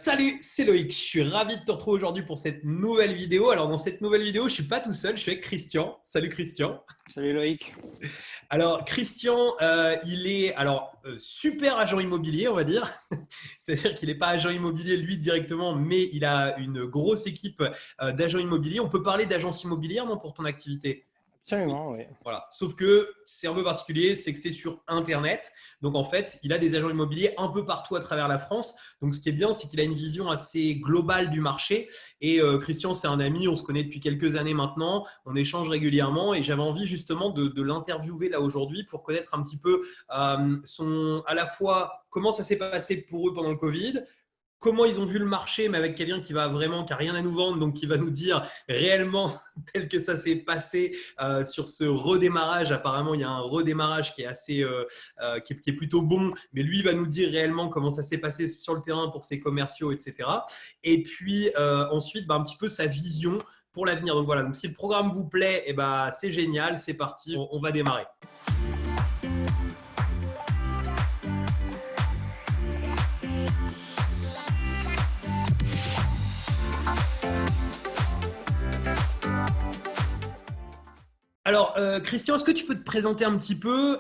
Salut, c'est Loïc. Je suis ravi de te retrouver aujourd'hui pour cette nouvelle vidéo. Alors, dans cette nouvelle vidéo, je ne suis pas tout seul, je suis avec Christian. Salut Christian. Salut Loïc. Alors, Christian, il est super agent immobilier, on va dire. C'est-à-dire qu'il n'est pas agent immobilier lui directement, mais il a une grosse équipe d'agents immobiliers. On peut parler d'agence immobilière, non, pour ton activité? Absolument, oui. Voilà. Sauf que c'est un peu particulier, c'est que c'est sur Internet. Donc, en fait, il a des agents immobiliers un peu partout à travers la France. Donc, ce qui est bien, c'est qu'il a une vision assez globale du marché. Et Christian, c'est un ami, on se connaît depuis quelques années maintenant. On échange régulièrement et j'avais envie justement de l'interviewer là aujourd'hui pour connaître un petit peu à la fois comment ça s'est passé pour eux pendant le Covid, comment ils ont vu le marché, mais avec quelqu'un qui n'a rien à nous vendre, donc qui va nous dire réellement tel que ça s'est passé sur ce redémarrage. Apparemment, il y a un redémarrage qui est qui est plutôt bon, mais lui il va nous dire réellement comment ça s'est passé sur le terrain pour ses commerciaux, etc. Et puis ensuite, un petit peu sa vision pour l'avenir. Donc voilà, donc si le programme vous plaît, c'est génial, c'est parti, on va démarrer. Alors, Christian, est-ce que tu peux te présenter un petit peu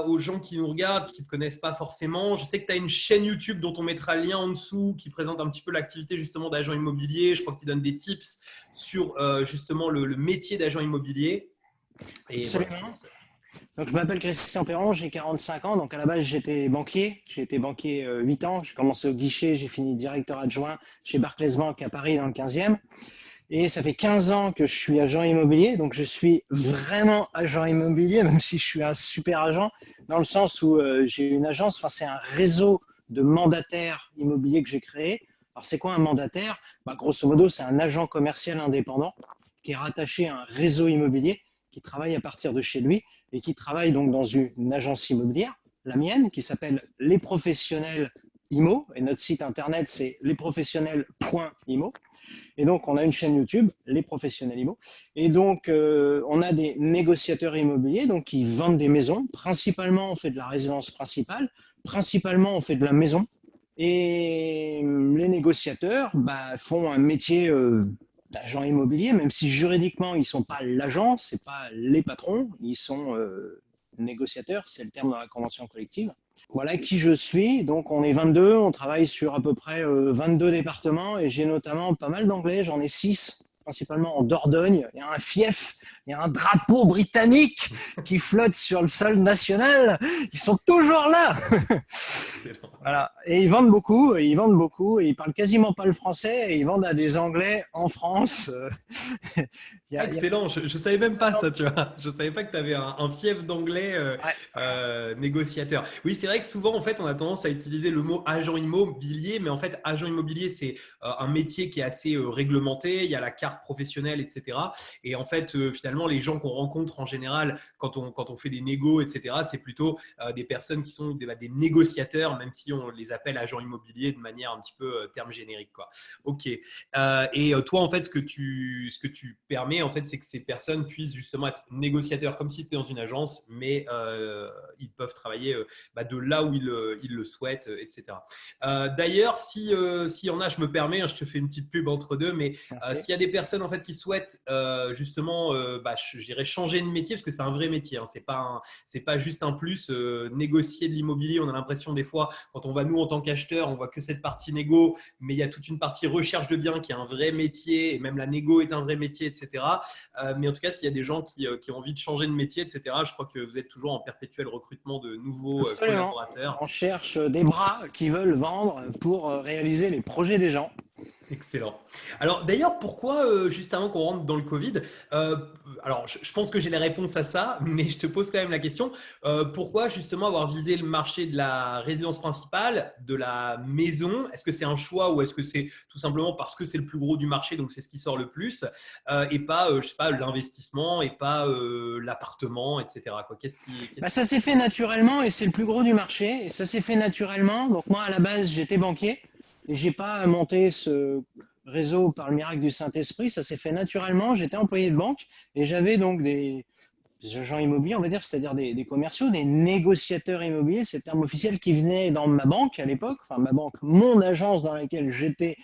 aux gens qui nous regardent, qui ne te connaissent pas forcément? Je sais que tu as une chaîne YouTube dont on mettra le lien en dessous qui présente un petit peu l'activité justement d'agent immobilier. Je crois qu'il donne des tips sur justement le métier d'agent immobilier. Et Absolument. voilà, Donc, je m'appelle Christian Perron, j'ai 45 ans. Donc, à la base, j'étais banquier. J'ai été banquier 8 ans. J'ai commencé au guichet, j'ai fini directeur adjoint chez Barclays Bank à Paris dans le 15e. Et ça fait 15 ans que je suis agent immobilier. Donc, je suis vraiment agent immobilier, même si je suis un super agent, dans le sens où j'ai une agence, c'est un réseau de mandataires immobiliers que j'ai créé. Alors, c'est quoi un mandataire? Grosso modo, c'est un agent commercial indépendant qui est rattaché à un réseau immobilier qui travaille à partir de chez lui et qui travaille donc dans une agence immobilière, la mienne, qui s'appelle Les Professionnels Immo. Et notre site internet, c'est lesprofessionnels.immo. Et donc, on a une chaîne YouTube, Les Professionnels Immo. Et donc, on a des négociateurs immobiliers donc, qui vendent des maisons. Principalement, on fait de la résidence principale. Principalement, on fait de la maison. Et les négociateurs font un métier d'agent immobilier, même si juridiquement, ils ne sont pas l'agent, ce n'est pas les patrons, ils sont négociateurs, c'est le terme dans la convention collective. Voilà qui je suis. Donc, on est 22, on travaille sur à peu près 22 départements et j'ai notamment pas mal d'anglais, j'en ai 6, principalement en Dordogne. Il y a un fief, il y a un drapeau britannique qui flotte sur le sol national. Ils sont toujours là. Voilà. Et ils vendent beaucoup, et ils parlent quasiment pas le français et ils vendent à des Anglais en France. Excellent, je ne savais même pas ça, tu vois. Je ne savais pas que tu avais un fief d'anglais négociateur. Oui, c'est vrai que souvent, en fait, on a tendance à utiliser le mot agent immobilier, mais en fait, agent immobilier, c'est un métier qui est assez réglementé. Il y a la carte professionnelle, etc. Et en fait, finalement, les gens qu'on rencontre en général quand on fait des négos, etc., c'est plutôt des personnes qui sont des négociateurs, même si on les appelle agents immobiliers de manière un petit peu terme générique, quoi. Ok. Et toi, en fait, ce que tu permets, en fait, c'est que ces personnes puissent justement être négociateurs comme si c'était dans une agence, mais ils peuvent travailler de là où ils le souhaitent, etc. D'ailleurs, s'il y en a, je me permets, je te fais une petite pub entre deux, mais s'il y a des personnes en fait qui souhaitent justement, je dirais changer de métier, parce que c'est un vrai métier, hein, c'est pas juste un plus. Négocier de l'immobilier, on a l'impression des fois, quand on va nous en tant qu'acheteur, on voit que cette partie négo, mais il y a toute une partie recherche de biens qui est un vrai métier, et même la négo est un vrai métier, etc. Mais en tout cas, s'il y a des gens qui ont envie de changer de métier, etc., je crois que vous êtes toujours en perpétuel recrutement de nouveaux collaborateurs. On cherche des bras qui veulent vendre pour réaliser les projets des gens. Excellent. Alors d'ailleurs, pourquoi, juste avant qu'on rentre dans le Covid, alors je pense que j'ai les réponses à ça, mais je te pose quand même la question, pourquoi justement avoir visé le marché de la résidence principale, de la maison? Est-ce que c'est un choix ou est-ce que c'est tout simplement parce que c'est le plus gros du marché, donc c'est ce qui sort le plus, et pas, je sais pas, l'investissement et pas l'appartement, etc., quoi. Ça s'est fait naturellement et c'est le plus gros du marché. Et ça s'est fait naturellement. Donc moi, à la base, j'étais banquier. Et j'ai pas monté ce réseau par le miracle du Saint-Esprit. Ça s'est fait naturellement. J'étais employé de banque et j'avais donc agents immobiliers, on va dire, c'est-à-dire des commerciaux, des négociateurs immobiliers, c'est le terme officiel qui venait dans ma banque à l'époque, enfin ma banque, mon agence dans laquelle j'étais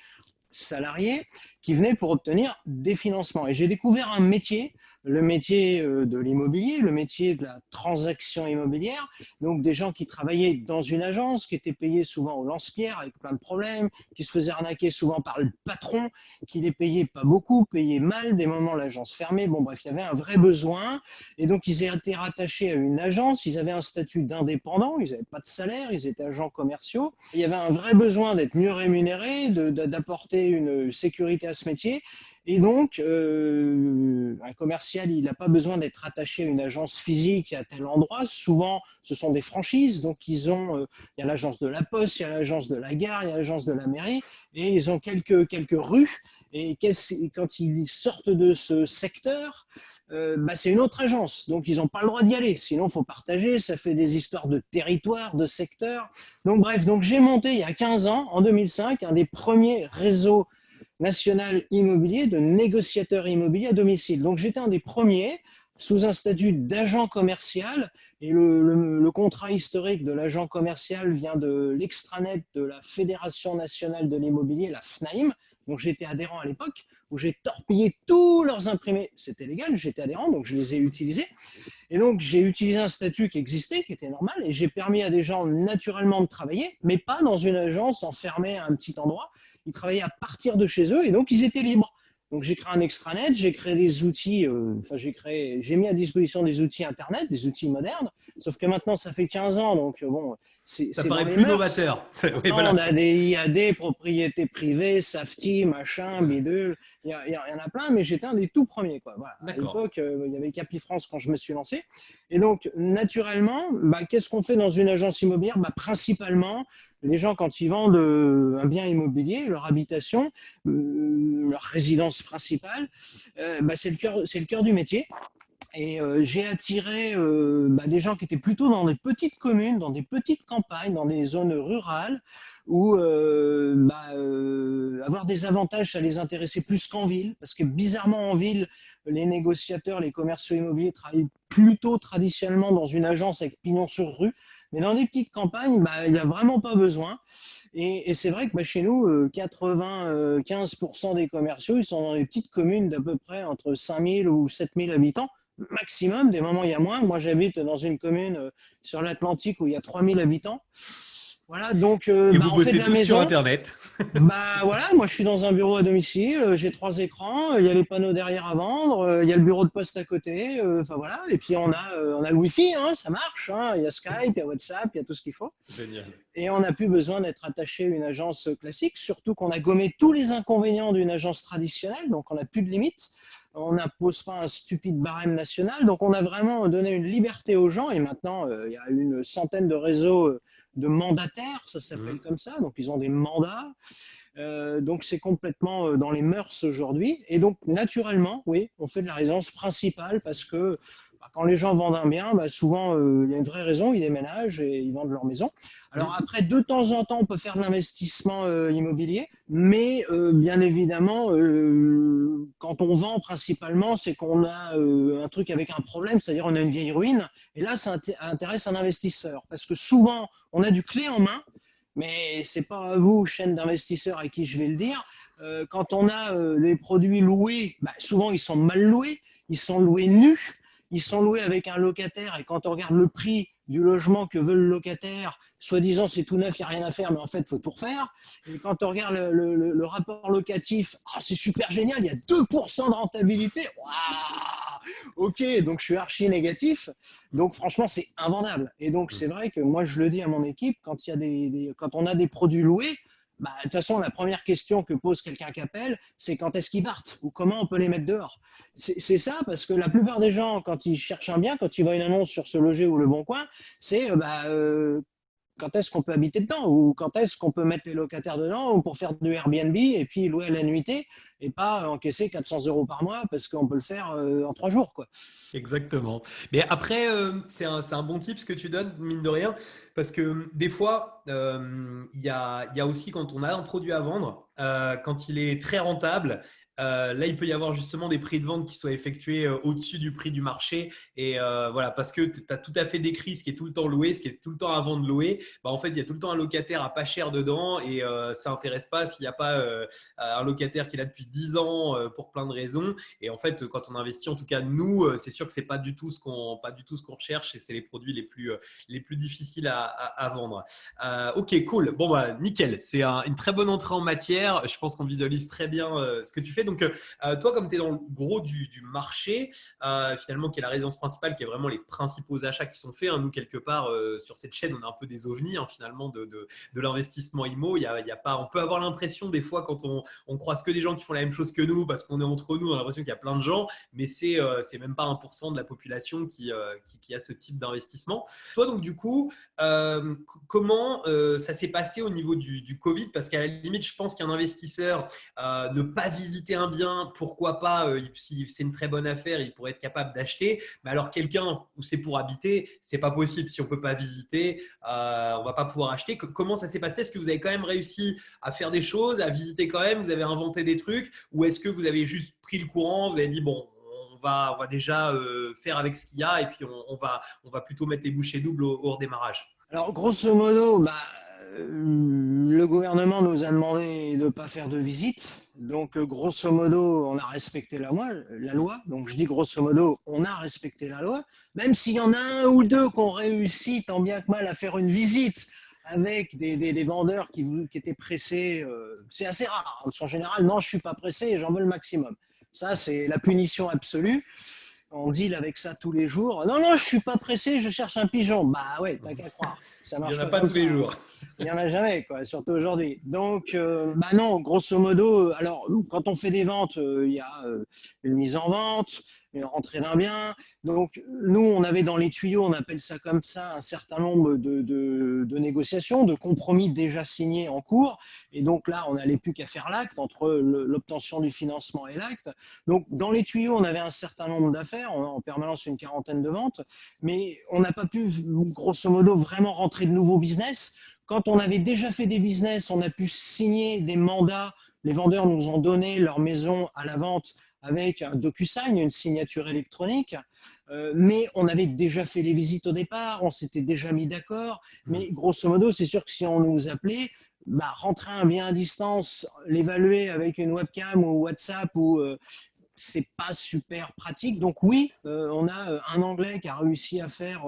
salariés qui venaient pour obtenir des financements. Et j'ai découvert un métier, le métier de l'immobilier, le métier de la transaction immobilière. Donc des gens qui travaillaient dans une agence, qui étaient payés souvent au lance-pierre avec plein de problèmes, qui se faisaient arnaquer souvent par le patron, qui les payait pas beaucoup, payait mal, des moments l'agence fermée. Bon bref, il y avait un vrai besoin. Et donc ils étaient rattachés à une agence, ils avaient un statut d'indépendant, ils n'avaient pas de salaire, ils étaient agents commerciaux. Il y avait un vrai besoin d'être mieux rémunérés, d'apporter une sécurité à ce métier. Et donc, un commercial, il n'a pas besoin d'être attaché à une agence physique à tel endroit. Souvent, ce sont des franchises. Donc, il y a l'agence de la Poste, il y a l'agence de la gare, il y a l'agence de la mairie. Et ils ont quelques rues. Et quand ils sortent de ce secteur, c'est une autre agence. Donc, ils n'ont pas le droit d'y aller. Sinon, il faut partager. Ça fait des histoires de territoire, de secteur. Donc, bref, j'ai monté il y a 15 ans, en 2005, un des premiers réseaux national immobilier de négociateurs immobiliers à domicile. Donc, j'étais un des premiers sous un statut d'agent commercial et le contrat historique de l'agent commercial vient de l'extranet de la Fédération nationale de l'immobilier, la FNAIM. Donc, j'étais adhérent à l'époque où j'ai torpillé tous leurs imprimés. C'était légal, j'étais adhérent, donc je les ai utilisés. Et donc, j'ai utilisé un statut qui existait, qui était normal, et j'ai permis à des gens naturellement de travailler, mais pas dans une agence enfermée à un petit endroit. Ils travaillaient à partir de chez eux, et donc ils étaient libres. Donc, j'ai créé un extranet, j'ai créé des outils, j'ai mis à disposition des outils Internet, des outils modernes, sauf que maintenant, ça fait 15 ans, donc bon, Ça c'est dans paraît les plus mœurs. novateur. Oui, Maintenant, voilà, on a des IAD, propriété privée, safety, machin, bidule, il y en a plein, mais j'étais un des tout premiers, quoi. Voilà. À d'accord. l'époque, il y avait Capifrance quand je me suis lancé. Et donc, naturellement, qu'est-ce qu'on fait dans une agence immobilière? Principalement, les gens, quand ils vendent un bien immobilier, leur habitation, leur résidence principale, c'est le cœur du métier. Et j'ai attiré des gens qui étaient plutôt dans des petites communes, dans des petites campagnes, dans des zones rurales, où avoir des avantages, ça les intéressait plus qu'en ville, parce que bizarrement en ville, les négociateurs, les commerciaux immobiliers travaillent plutôt traditionnellement dans une agence avec pignon sur rue, mais dans des petites campagnes, il n'y a vraiment pas besoin. Et c'est vrai que chez nous, 95% des commerciaux, ils sont dans des petites communes d'à peu près entre 5000 ou 7000 habitants maximum. Des moments, il y a moins. Moi, j'habite dans une commune sur l'Atlantique où il y a 3000 habitants. Voilà, donc Et vous on fait bossez de la tous sur maison. Internet. Voilà, moi je suis dans un bureau à domicile, j'ai 3 écrans, il y a les panneaux derrière à vendre, il y a le bureau de poste à côté, enfin voilà, et puis on a le Wi-Fi, hein, ça marche, hein, il y a Skype, il y a WhatsApp, il y a tout ce qu'il faut. Génial. Et on n'a plus besoin d'être attaché à une agence classique, surtout qu'on a gommé tous les inconvénients d'une agence traditionnelle, donc on n'a plus de limites. On n'impose pas un stupide barème national, donc on a vraiment donné une liberté aux gens, et maintenant il y a une centaine de réseaux de mandataires, ça s'appelle comme ça, donc ils ont des mandats, donc c'est complètement dans les mœurs aujourd'hui, et donc naturellement, oui, on fait de la résidence principale parce que quand les gens vendent un bien, souvent il y a une vraie raison, ils déménagent et ils vendent leur maison. Alors après, de temps en temps, on peut faire de l'investissement immobilier, mais bien évidemment, quand on vend principalement, c'est qu'on a un truc avec un problème, c'est-à-dire on a une vieille ruine, et là, ça intéresse un investisseur, parce que souvent, on a du clé en main, mais c'est pas à vous, chaîne d'investisseurs, à qui je vais le dire. Quand on a les produits loués, souvent ils sont mal loués, ils sont loués nus, ils sont loués avec un locataire, et quand on regarde le prix du logement que veut le locataire, soi-disant c'est tout neuf, il n'y a rien à faire, mais en fait il faut tout refaire. Et quand on regarde le rapport locatif, c'est super génial, il y a 2% de rentabilité. Waouh, ok, donc je suis archi négatif. Donc franchement c'est invendable. Et donc c'est vrai que moi je le dis à mon équipe, quand, quand on a des produits loués, de toute façon, la première question que pose quelqu'un qui appelle, c'est quand est-ce qu'ils partent ou comment on peut les mettre dehors. C'est ça, parce que la plupart des gens, quand ils cherchent un bien, quand ils voient une annonce sur Se Loger ou Le Bon Coin, c'est quand est-ce qu'on peut habiter dedans ou quand est-ce qu'on peut mettre les locataires dedans ou pour faire du Airbnb et puis louer à la nuitée et pas encaisser 400 € par mois parce qu'on peut le faire en 3 jours, quoi. Exactement. Mais après, c'est un bon tip ce que tu donnes, mine de rien, parce que des fois, il y a aussi quand on a un produit à vendre, quand il est très rentable, là, il peut y avoir justement des prix de vente qui soient effectués au-dessus du prix du marché. Et voilà, parce que tu as tout à fait décrit ce qui est tout le temps loué, ce qui est tout le temps avant de louer. Bah, en fait, il y a tout le temps un locataire à pas cher dedans et ça n'intéresse pas s'il n'y a pas un locataire qui est là depuis 10 ans pour plein de raisons. Et en fait, quand on investit, en tout cas nous, c'est sûr que c'est pas du tout ce qu'on recherche et c'est les produits les plus difficiles à vendre. Ok, cool. Bon, bah, nickel. C'est une très bonne entrée en matière. Je pense qu'on visualise très bien ce que tu fais. Donc, toi, comme tu es dans le gros du marché, finalement, qui est la résidence principale, qui est vraiment les principaux achats qui sont faits. Hein, nous, quelque part, sur cette chaîne, on a un peu des ovnis, hein, finalement, de l'investissement IMO. Il y a pas, on peut avoir l'impression, des fois, quand on croise que des gens qui font la même chose que nous, parce qu'on est entre nous, on a l'impression qu'il y a plein de gens, mais c'est même pas 1% de la population qui a ce type d'investissement. Toi, donc, du coup, comment ça s'est passé au niveau du Covid? Parce qu'à la limite, je pense qu'un investisseur, ne pas visiter un bien, pourquoi pas, si c'est une très bonne affaire, il pourrait être capable d'acheter. Mais alors, quelqu'un où c'est pour habiter, c'est pas possible. Si on peut pas visiter, on va pas pouvoir acheter. Comment ça s'est passé? Est-ce que vous avez quand même réussi à faire des choses, à visiter quand même? Vous avez inventé des trucs? Ou est-ce que vous avez juste pris le courant? Vous avez dit, bon, on va déjà faire avec ce qu'il y a et puis on va plutôt mettre les bouchées doubles au redémarrage. Alors, grosso modo, le gouvernement nous a demandé de ne pas faire de visite. Donc, grosso modo, on a respecté la loi. Donc, je dis grosso modo, on a respecté la loi. Même s'il y en a un ou deux qui ont réussi, tant bien que mal, à faire une visite avec des vendeurs qui étaient pressés, c'est assez rare. En général, non, je ne suis pas pressé et j'en veux le maximum. Ça, c'est la punition absolue. On deal avec ça tous les jours. Non, non, je suis pas pressé, je cherche un pigeon. Bah ouais, t'as qu'à croire. Ça marche Il n'y en a pas pas comme tous ça. les jours. Il y en a jamais, quoi, surtout aujourd'hui. Donc, bah non, grosso modo, alors quand on fait des ventes, il y a une mise en vente, une rentrée d'un bien. Donc, nous, on avait dans les tuyaux, on appelle ça comme ça, un certain nombre de négociations, de compromis déjà signés en cours. Et donc là, on n'allait plus qu'à faire l'acte entre l'obtention du financement et l'acte. Donc, dans les tuyaux, on avait un certain nombre d'affaires, on a en permanence une quarantaine de ventes, mais on n'a pas pu, grosso modo, vraiment rentrer de nouveaux business. Quand on avait déjà fait des business, on a pu signer des mandats. Les vendeurs nous ont donné leur maison à la vente avec un DocuSign, une signature électronique. Mais on avait déjà fait les visites au départ, on s'était déjà mis d'accord. Mais grosso modo, c'est sûr que si on nous appelait, rentrer un bien à distance, l'évaluer avec une webcam ou WhatsApp ou c'est pas super pratique. Donc oui, on a un Anglais qui a réussi à faire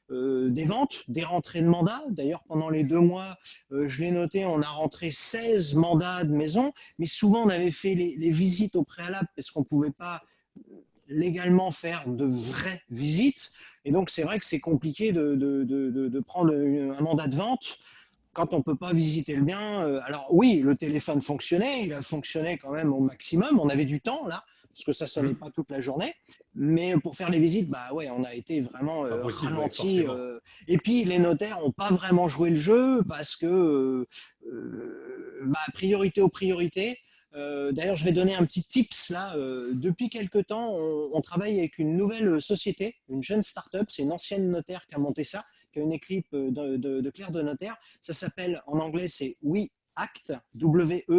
des ventes, des rentrées de mandats. D'ailleurs, pendant les 2 mois, je l'ai noté, on a rentré 16 mandats de maison. Mais souvent, on avait fait les visites au préalable parce qu'on ne pouvait pas légalement faire de vraies visites. Et donc, c'est vrai que c'est compliqué de prendre un mandat de vente quand on ne peut pas visiter le bien. Alors oui, le téléphone fonctionnait, il a fonctionné quand même au maximum. On avait du temps là, parce que ça ne sonnait pas toute la journée. Mais pour faire les visites, bah ouais, on a été vraiment ralenti. Et puis les notaires n'ont pas vraiment joué le jeu parce que priorité aux priorités. D'ailleurs, je vais donner un petit tips là. Depuis quelque temps, on travaille avec une nouvelle société, une jeune start-up. C'est une ancienne notaire qui a monté ça, qui a une équipe de clercs de notaire. Ça s'appelle, en anglais, c'est WeAct, W-E-A-C-T.fr,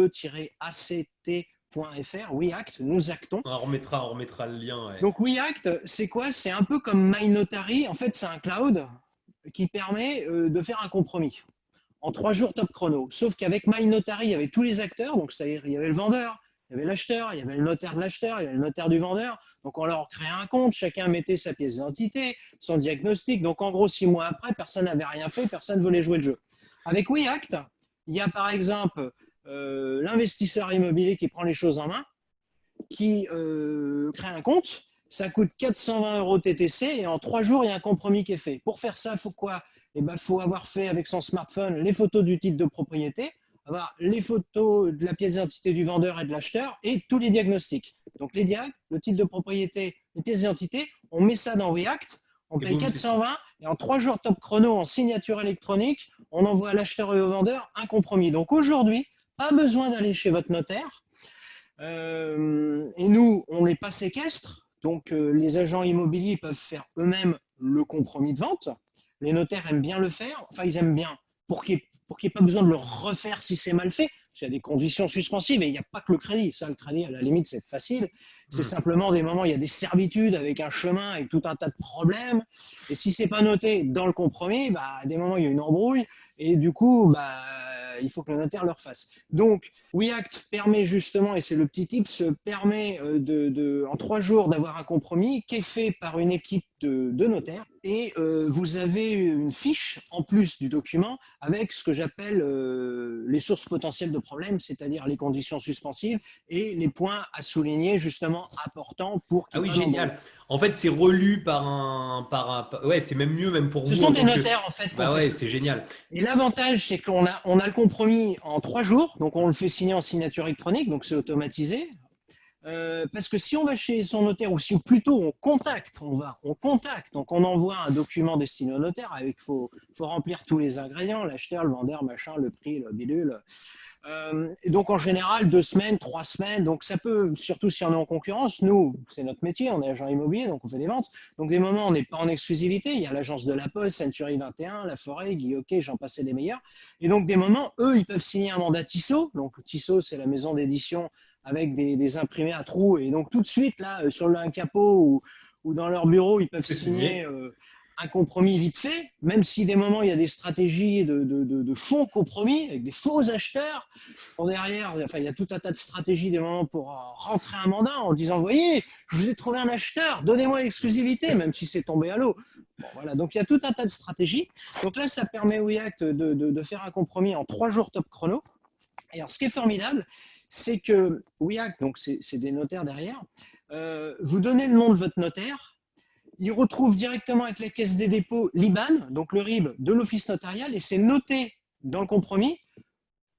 WeAct, nous actons. On remettra le lien. Ouais. Donc WeAct, c'est quoi? C'est un peu comme MyNotary. En fait, c'est un cloud qui permet de faire un compromis en 3 jours top chrono. Sauf qu'avec MyNotary, il y avait tous les acteurs, donc c'est-à-dire il y avait le vendeur, il y avait l'acheteur, il y avait le notaire de l'acheteur, il y avait le notaire du vendeur. Donc on leur créait un compte, chacun mettait sa pièce d'identité, son diagnostic. Donc en gros, 6 mois après, personne n'avait rien fait, personne ne voulait jouer le jeu. Avec WeAct, il y a par exemple l'investisseur immobilier qui prend les choses en main, qui crée un compte. Ça coûte 420 € TTC et en 3 jours, il y a un compromis qui est fait. Pour faire ça, il faut quoi? Faut avoir fait avec son smartphone les photos du titre de propriété, avoir les photos de la pièce d'identité du vendeur et de l'acheteur et tous les diagnostics. Donc les diags, le titre de propriété, les pièces d'identité, on met ça dans WeAct, on paye 420 et en 3 jours top chrono en signature électronique, on envoie à l'acheteur et au vendeur un compromis. Donc aujourd'hui, pas besoin d'aller chez votre notaire. Et nous, on n'est pas séquestre, donc les agents immobiliers peuvent faire eux-mêmes le compromis de vente. Les notaires aiment bien le faire, enfin ils aiment bien, pour qu'il n'y ait pas besoin de le refaire si c'est mal fait. Il y a des conditions suspensives et il n'y a pas que le crédit. Ça, le crédit, à la limite, c'est facile. C'est simplement des moments, il y a des servitudes avec un chemin, avec tout un tas de problèmes. Et si c'est pas noté dans le compromis, bah, à des moments, il y a une embrouille. Et du coup, bah, il faut que le notaire le refasse. Donc, WeAct permet justement, et c'est le petit tips, permet en 3 jours d'avoir un compromis qui est fait par une équipe de notaires. Et vous avez une fiche en plus du document avec ce que j'appelle les sources potentielles de problèmes, c'est-à-dire les conditions suspensives et les points à souligner justement importants pour qu'il Ah y ait oui, pas d'embrouille. génial. En fait, c'est relu ouais, c'est même mieux, même pour Ce vous sont en des tant que. notaires en fait qui ont Bah fait ouais, ça. c'est génial. Et l'avantage, c'est qu'on a le compromis en 3 jours, donc on le fait signer en signature électronique, donc c'est automatisé. Parce que si on va chez son notaire, ou si plutôt on contacte, donc on envoie un document destiné au notaire, avec faut remplir tous les ingrédients, l'acheteur, le vendeur, machin, le prix, le bidule. Et donc en général 2 semaines, 3 semaines, donc ça peut, surtout si on est en concurrence, nous c'est notre métier, on est agent immobilier, donc on fait des ventes, donc des moments on n'est pas en exclusivité, il y a l'agence de la Poste, Century 21, La Forêt, Guy Hockey, j'en passais des meilleurs, et donc des moments, eux ils peuvent signer un mandat Tissot, donc Tissot c'est la maison d'édition avec des imprimés à trous, et donc tout de suite là sur un capot ou dans leur bureau ils peuvent C'est signer signé. un compromis vite fait, même si des moments il y a des stratégies de faux compromis avec des faux acheteurs. Pour derrière, enfin, il y a tout un tas de stratégies des moments pour rentrer un mandat en disant, vous voyez, je vous ai trouvé un acheteur, donnez-moi l'exclusivité, même si c'est tombé à l'eau. Bon, voilà, donc il y a tout un tas de stratégies. Donc là, ça permet au WeAct de faire un compromis en 3 jours top chrono. Et alors, ce qui est formidable, c'est que WeAct, donc c'est des notaires derrière, vous donnez le nom de votre notaire, il retrouve directement avec la caisse des dépôts l'IBAN, donc le RIB de l'office notarial, et c'est noté dans le compromis,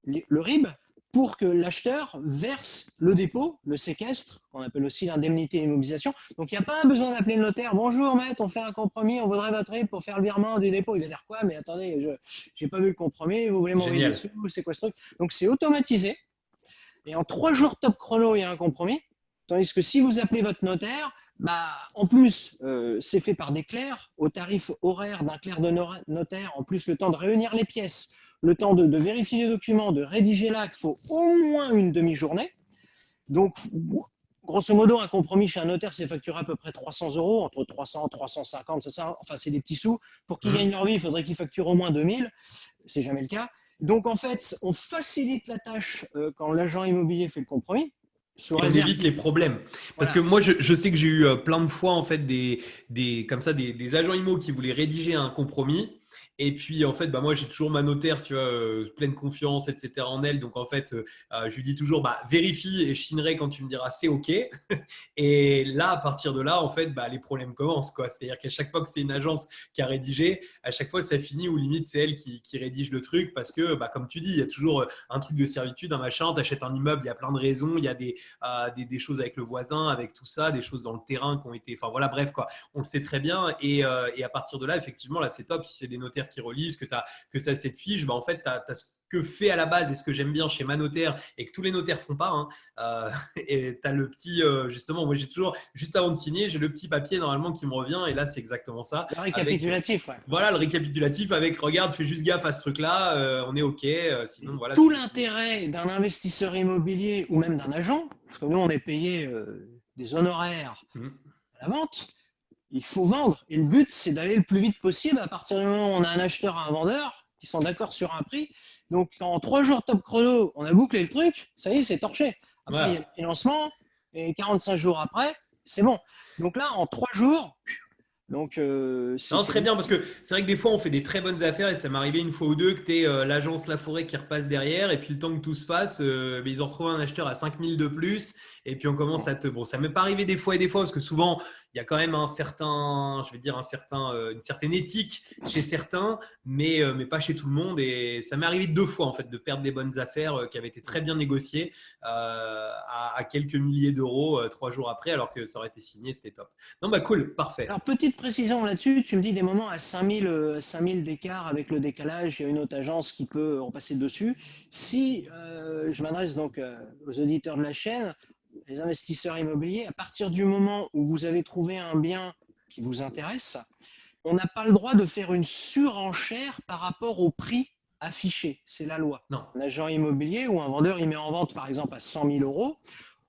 le RIB, pour que l'acheteur verse le dépôt, le séquestre, qu'on appelle aussi l'indemnité immobilisation. Donc il n'y a pas besoin d'appeler le notaire. Bonjour maître, on fait un compromis, on voudrait votre RIB pour faire le virement du dépôt. Il va dire quoi? Mais attendez, je n'ai pas vu le compromis, vous voulez m'envoyer des Génial. sous, c'est quoi ce truc? Donc c'est automatisé. Et en 3 jours top chrono, il y a un compromis. Tandis que si vous appelez votre notaire, bah, en plus, c'est fait par des clercs, au tarif horaire d'un clerc de notaire, en plus le temps de réunir les pièces, le temps de vérifier les documents, de rédiger l'acte, il faut au moins une demi-journée. Donc, grosso modo, un compromis chez un notaire, c'est facturé à peu près 300 euros, entre 300 et 350, c'est ça. Enfin, c'est des petits sous. Pour qu'ils gagnent leur vie, il faudrait qu'ils facturent au moins 2000. C'est jamais le cas. Donc, en fait, on facilite la tâche quand l'agent immobilier fait le compromis, sous Et on réserve évite qu'il les faut. problèmes. Parce que Voilà. moi, je sais que j'ai eu plein de fois, en fait, comme ça, des agents IMO qui voulaient rédiger un compromis. Et puis, en fait, bah, moi, j'ai toujours ma notaire, tu vois, pleine confiance, etc. en elle. Donc, en fait, je lui dis toujours, bah, vérifie et je signerai quand tu me diras c'est OK. Et là, à partir de là, en fait, bah, les problèmes commencent, quoi. C'est-à-dire qu'à chaque fois que c'est une agence qui a rédigé, à chaque fois, ça finit ou limite, c'est elle qui rédige le truc parce que, bah, comme tu dis, il y a toujours un truc de servitude, un machin. Tu achètes un immeuble, il y a plein de raisons. Il y a des choses avec le voisin, avec tout ça, des choses dans le terrain qui ont été. Enfin, voilà, bref, quoi. On le sait très bien. Et à partir de là, effectivement, là, c'est top. Si c'est des notaires qui relisent, que ça cette fiche, bah, en fait, tu as ce que fait à la base et ce que j'aime bien chez ma notaire et que tous les notaires font pas. Hein, et tu as le petit, justement, moi j'ai toujours, juste avant de signer, j'ai le petit papier normalement qui me revient et là c'est exactement ça. Le Avec, récapitulatif, ouais. voilà le récapitulatif avec, regarde, fais juste gaffe à ce truc-là, on est OK, sinon voilà, Tout tu peux signer. l'intérêt d'un investisseur immobilier ou même d'un agent, parce que nous on est payé des honoraires Mmh. à la vente, il faut vendre. Et le but, c'est d'aller le plus vite possible à partir du moment où on a un acheteur et un vendeur qui sont d'accord sur un prix. Donc, en 3 jours top chrono, on a bouclé le truc, ça y est, c'est torché. Après, il y a le Voilà. financement, et 45 jours après, c'est bon. Donc là, en 3 jours, donc Non, c'est très bien, parce que c'est vrai que des fois, on fait des très bonnes affaires et ça m'est arrivé une fois ou deux que tu es l'agence La Forêt qui repasse derrière et puis le temps que tout se fasse, mais ils ont retrouvé un acheteur à 5000 de plus et puis on commence à te. Bon, ça m'est pas arrivé des fois et des fois parce que souvent, il y a quand même un certain, je vais dire, une certaine éthique chez certains, mais pas chez tout le monde. Et ça m'est arrivé 2 fois, en fait, de perdre des bonnes affaires qui avaient été très bien négociées à quelques milliers d'euros 3 jours après, alors que ça aurait été signé, c'était top. Non, bah cool, parfait. Alors, petite précision là-dessus, tu me dis des moments à 5000 d'écart avec le décalage, il y a une autre agence qui peut repasser dessus. Si je m'adresse donc aux auditeurs de la chaîne, les investisseurs immobiliers, à partir du moment où vous avez trouvé un bien qui vous intéresse, on n'a pas le droit de faire une surenchère par rapport au prix afficher, c'est la loi. Non. Un agent immobilier ou un vendeur, il met en vente par exemple à 100 000 euros.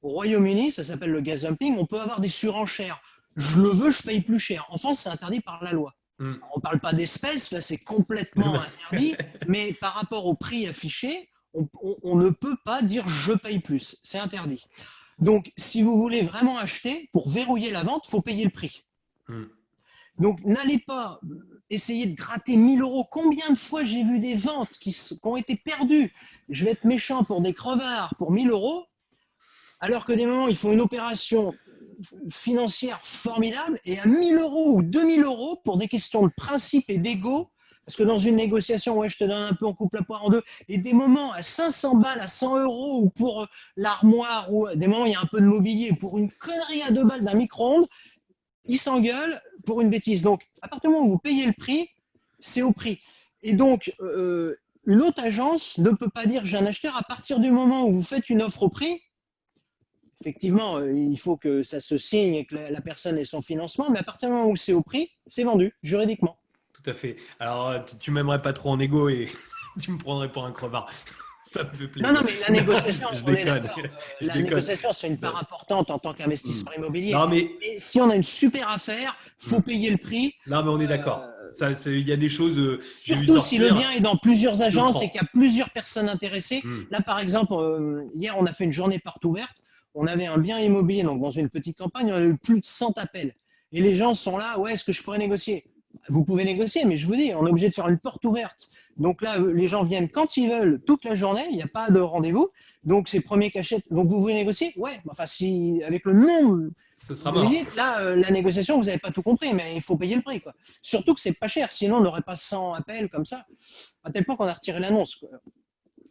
Au Royaume-Uni, ça s'appelle le gazumping, on peut avoir des surenchères. Je le veux, je paye plus cher. En France, c'est interdit par la loi. Mm. On ne parle pas d'espèces, là c'est complètement interdit, mais par rapport au prix affiché, on ne peut pas dire je paye plus, c'est interdit. Donc si vous voulez vraiment acheter, pour verrouiller la vente, il faut payer le prix. Mm. Donc n'allez pas essayer de gratter 1000 euros. Combien de fois j'ai vu des ventes qui ont été perdues? Je vais être méchant pour des crevards pour 1000 euros, alors que des moments il faut une opération financière formidable et à 1000 euros ou 2000 euros pour des questions de principe et d'ego. Parce que dans une négociation, ouais, je te donne un peu, on coupe la poire en deux, et des moments à 500 balles, à 100 euros, ou pour l'armoire, ou des moments il y a un peu de mobilier, pour une connerie à 2 balles d'un micro-ondes, ils s'engueulent pour une bêtise. Donc, à partir du moment où vous payez le prix, c'est au prix. Et donc, une autre agence ne peut pas dire j'ai un acheteur à partir du moment où vous faites une offre au prix. Effectivement, il faut que ça se signe et que la personne ait son financement, mais à partir du moment où c'est au prix, c'est vendu juridiquement. Tout à fait. Alors, tu m'aimerais pas trop en égo et tu me prendrais pour un crevard. Ça me fait plaisir. Non, mais la négociation, je on est déconne. d'accord. La négociation, c'est une part importante en tant qu'investisseur immobilier. Non, mais si on a une super affaire, il faut payer le prix. Non, mais on est d'accord. Il y a des choses. Surtout si le bien est dans plusieurs agences et qu'il y a plusieurs personnes intéressées. Là, par exemple, hier, on a fait une journée porte ouverte. On avait un bien immobilier, donc dans une petite campagne, on a eu plus de 100 appels. Et les gens sont là, ouais, est-ce que je pourrais négocier? Vous pouvez négocier, mais je vous dis, on est obligé de faire une porte ouverte. Donc là, les gens viennent quand ils veulent, toute la journée, il n'y a pas de rendez-vous. Donc c'est premier cachet. Donc vous voulez négocier? Ouais, enfin si avec le nombre, ce sera mort. Là, la négociation, vous n'avez pas tout compris, mais il faut payer le prix, quoi. Surtout que c'est pas cher, sinon on n'aurait pas 100 appels comme ça, à tel point qu'on a retiré l'annonce, quoi.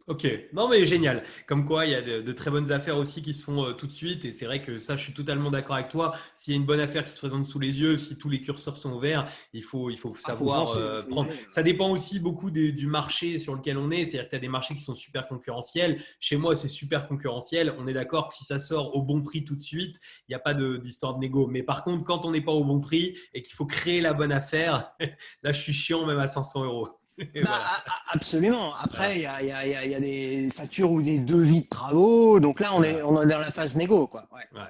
Ok, non mais génial. Comme quoi, il y a de très bonnes affaires aussi qui se font tout de suite. Et c'est vrai que ça, je suis totalement d'accord avec toi. S'il y a une bonne affaire qui se présente sous les yeux, si tous les curseurs sont ouverts, il faut savoir prendre. Ça dépend aussi beaucoup du marché sur lequel on est. C'est-à-dire que tu as des marchés qui sont super concurrentiels. Chez moi, c'est super concurrentiel. On est d'accord que si ça sort au bon prix tout de suite, il n'y a pas d'histoire de négo. Mais par contre, quand on n'est pas au bon prix et qu'il faut créer la bonne affaire, là, je suis chiant même à 500 euros. Voilà. Absolument. Après, il y a des factures ou des devis de travaux. Donc là, on est dans la phase négo, quoi. Ouais.